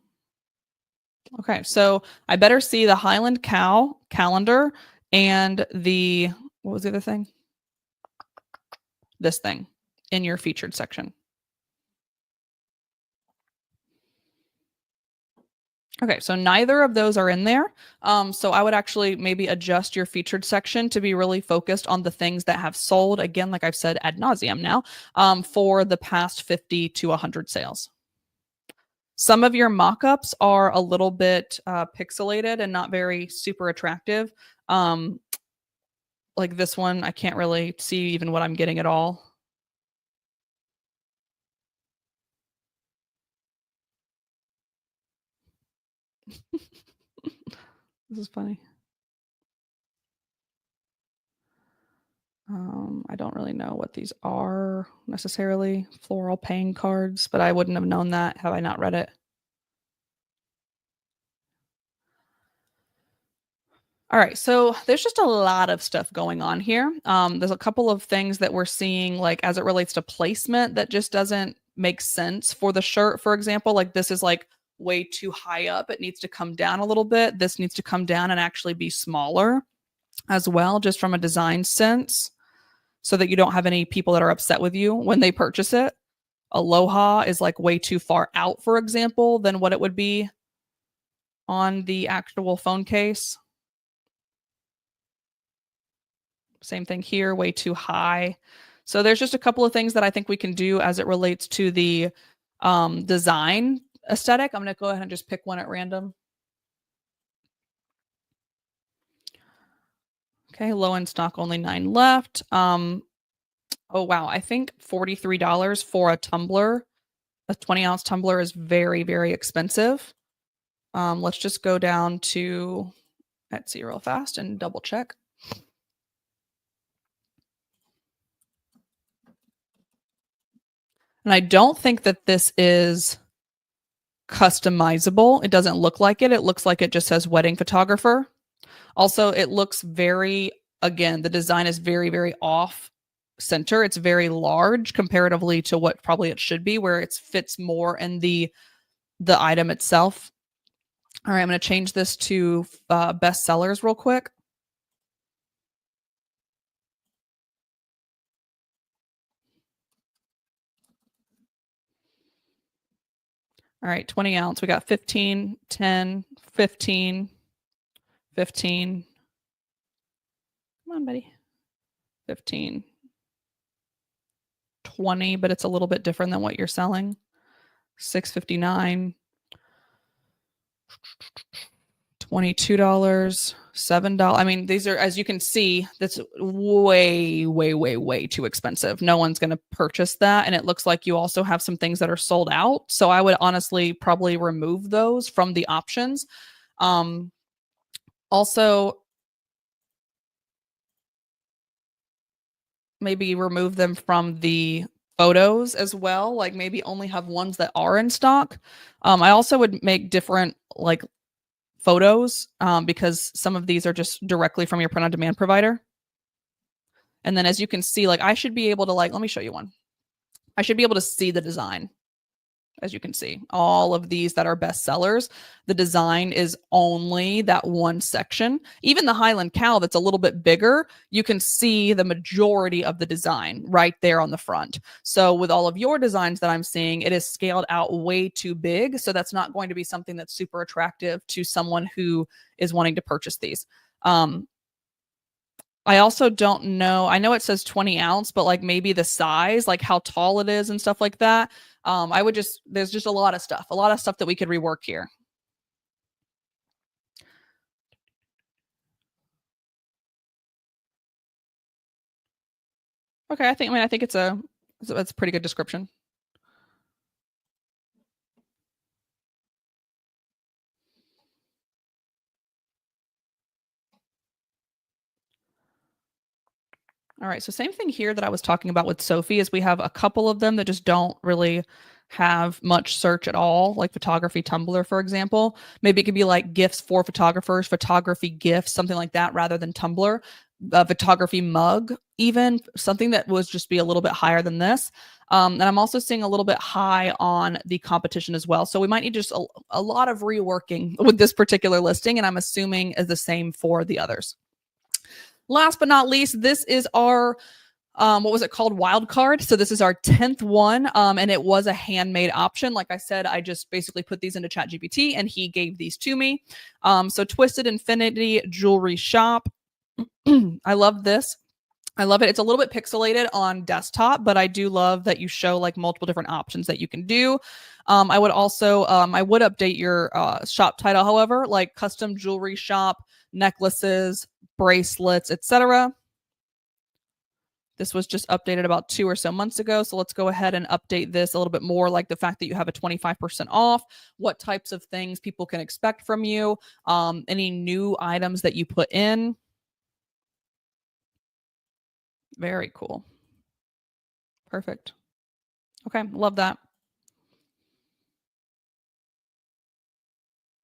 Okay, so I better see the Highland cow calendar and what was the other thing? This thing in your featured section. Okay, so neither of those are in there. So I would actually maybe adjust your featured section to be really focused on the things that have sold, again, like I've said ad nauseum now, for the past 50 to 100 sales. Some of your mock-ups are a little bit pixelated and not very super attractive. Like this one, I can't really see even what I'm getting at all. This is funny. I don't really know what these are necessarily. Floral paying cards, but I wouldn't have known that had I not read it. All right, so there's just a lot of stuff going on here. There's a couple of things that we're seeing, like as it relates to placement, that just doesn't make sense for the shirt. For example, like this is like way too high up. It needs to come down a little bit. This needs to come down and actually be smaller as well, just from a design sense, so that you don't have any people that are upset with you when they purchase it. Aloha is like way too far out, for example, than what it would be on the actual phone case. Same thing here, way too high. So there's just a couple of things that I think we can do as it relates to the design aesthetic. I'm going to go ahead and just pick one at random. Okay, low in stock, only 9 left. Oh wow, I think $43 for a tumbler, a 20-ounce tumbler is very, very expensive. Let's just go down to Etsy real fast and double check. And I don't think that this is customizable. It doesn't look like it. It looks like it just says wedding photographer. Also, it looks very, again, the design is very, very off center. It's very large comparatively to what probably it should be, where it fits more in the item itself. All right, I'm going to change this to best sellers real quick. All right, 20 ounce. We got 15, 10, 15, 15. Come on, buddy. 15, 20, but it's a little bit different than what you're selling. $6.59, $22, $7. I mean, these are, as you can see, that's way, way, way, way too expensive. No one's going to purchase that. And it looks like you also have some things that are sold out. So I would honestly probably remove those from the options. Also, maybe remove them from the photos as well. Like maybe only have ones that are in stock. I also would make different like photos because some of these are just directly from your print on demand provider. And then as you can see, like I should be able to like, let me show you one. I should be able to see the design. As you can see, all of these that are best sellers, the design is only that one section. Even the Highland Cow that's a little bit bigger, you can see the majority of the design right there on the front. So with all of your designs that I'm seeing, it is scaled out way too big. So that's not going to be something that's super attractive to someone who is wanting to purchase these. I also don't know. I know it says 20 ounce, but like maybe the size, like how tall it is and stuff like that. I would just, there's just a lot of stuff that we could rework here. Okay. I think it's a pretty good description. All right. So same thing here that I was talking about with Sophie is we have a couple of them that just don't really have much search at all, like photography Tumblr, for example. Maybe it could be like gifts for photographers, photography gifts, something like that, rather than Tumblr. A photography mug, even something that was just be a little bit higher than this. And I'm also seeing a little bit high on the competition as well. So we might need just a lot of reworking with this particular listing. And I'm assuming is the same for the others. Last but not least, this is our what was it called? Wild card. So this is our 10th one. And it was a handmade option. Like I said, I just basically put these into ChatGPT and he gave these to me. So Twisted Infinity Jewelry Shop. I love this. I love it. It's a little bit pixelated on desktop, but I do love that you show like multiple different options that you can do. I would also, I would update your shop title, however, like custom jewelry shop, necklaces, bracelets, etc. This was just updated about 2 or so months ago. So let's go ahead and update this a little bit more, like the fact that you have a 25% off, what types of things people can expect from you, any new items that you put in. Very cool. Perfect. Okay, love that.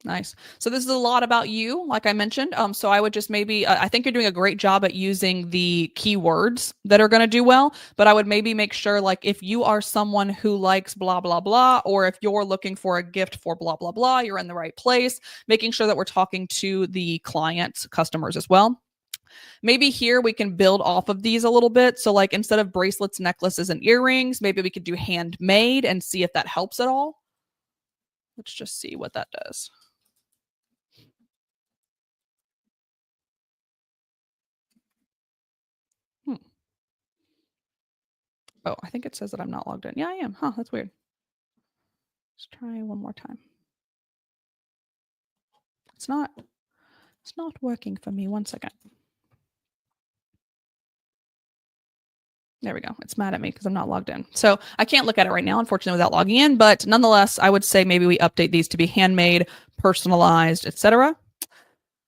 Nice. So this is a lot about you, like I mentioned. So I would just maybe, I think you're doing a great job at using the keywords that are going to do well, but I would maybe make sure, like, if you are someone who likes blah, blah, blah, or if you're looking for a gift for blah, blah, blah, you're in the right place, making sure that we're talking to the clients, customers as well. Maybe here we can build off of these a little bit. So like instead of bracelets, necklaces, and earrings, maybe we could do handmade and see if that helps at all. Let's just see what that does. Hmm. Oh, I think it says that I'm not logged in. Yeah, I am. Huh, that's weird. Let's try one more time. It's not working for me. 1 second. There we go. It's mad at me because I'm not logged in. So I can't look at it right now, unfortunately, without logging in. But nonetheless, I would say maybe we update these to be handmade, personalized, etc.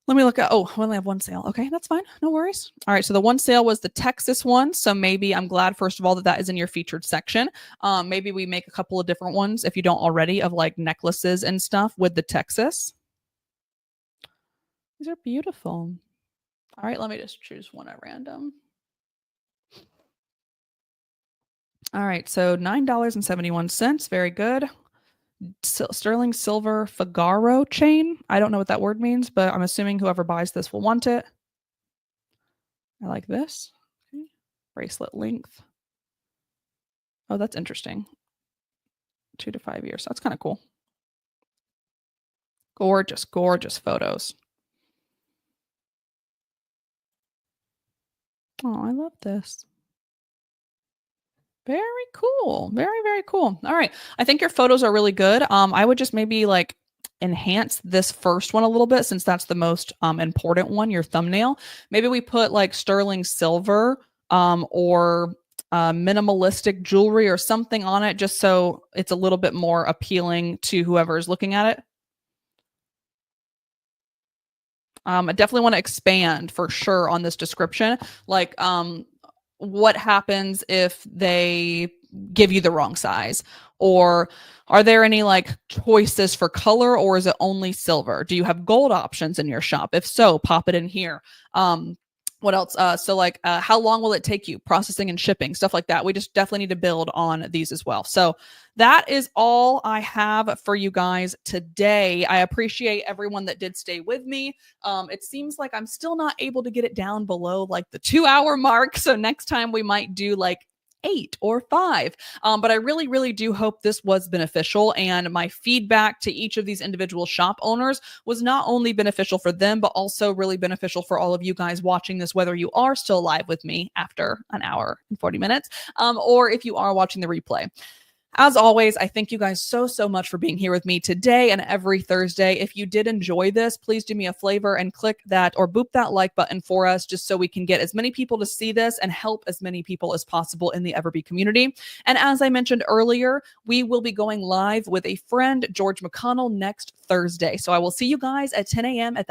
Let me look at, oh, I only have one sale. Okay, that's fine. No worries. All right, so the one sale was the Texas one. So maybe I'm glad, first of all, that that is in your featured section. Maybe we make a couple of different ones, if you don't already, of like necklaces and stuff with the Texas. These are beautiful. All right, let me just choose one at random. All right, so $9.71. Very good. Sterling silver Figaro chain. I don't know what that word means, but I'm assuming whoever buys this will want it. I like this. Okay. Bracelet length. Oh, that's interesting. 2 to 5 years. That's kind of cool. Gorgeous, gorgeous photos. Oh, I love this. Very cool. Very, very cool. All right. I think your photos are really good. I would just maybe like enhance this first one a little bit since that's the most important one, your thumbnail. Maybe we put like sterling silver or minimalistic jewelry or something on it just so it's a little bit more appealing to whoever is looking at it. I definitely want to expand for sure on this description. Like, what happens if they give you the wrong size? Or are there any like choices for color, or is it only silver? Do you have gold options in your shop? If so, pop it in here. What else? So like, how long will it take you? Processing and shipping, stuff like that. We just definitely need to build on these as well. So that is all I have for you guys today. I appreciate everyone that did stay with me. It seems like I'm still not able to get it down below like the 2 hour mark. So next time we might do like 8 or 5. But I really, really do hope this was beneficial. And my feedback to each of these individual shop owners was not only beneficial for them, but also really beneficial for all of you guys watching this, whether you are still live with me after an hour and 40 minutes, or if you are watching the replay. As always, I thank you guys so, so much for being here with me today and every Thursday. If you did enjoy this, please do me a favor and click that or boop that like button for us, just so we can get as many people to see this and help as many people as possible in the EverBee community. And as I mentioned earlier, we will be going live with a friend, George McConnell, next Thursday. So I will see you guys at 10 a.m. at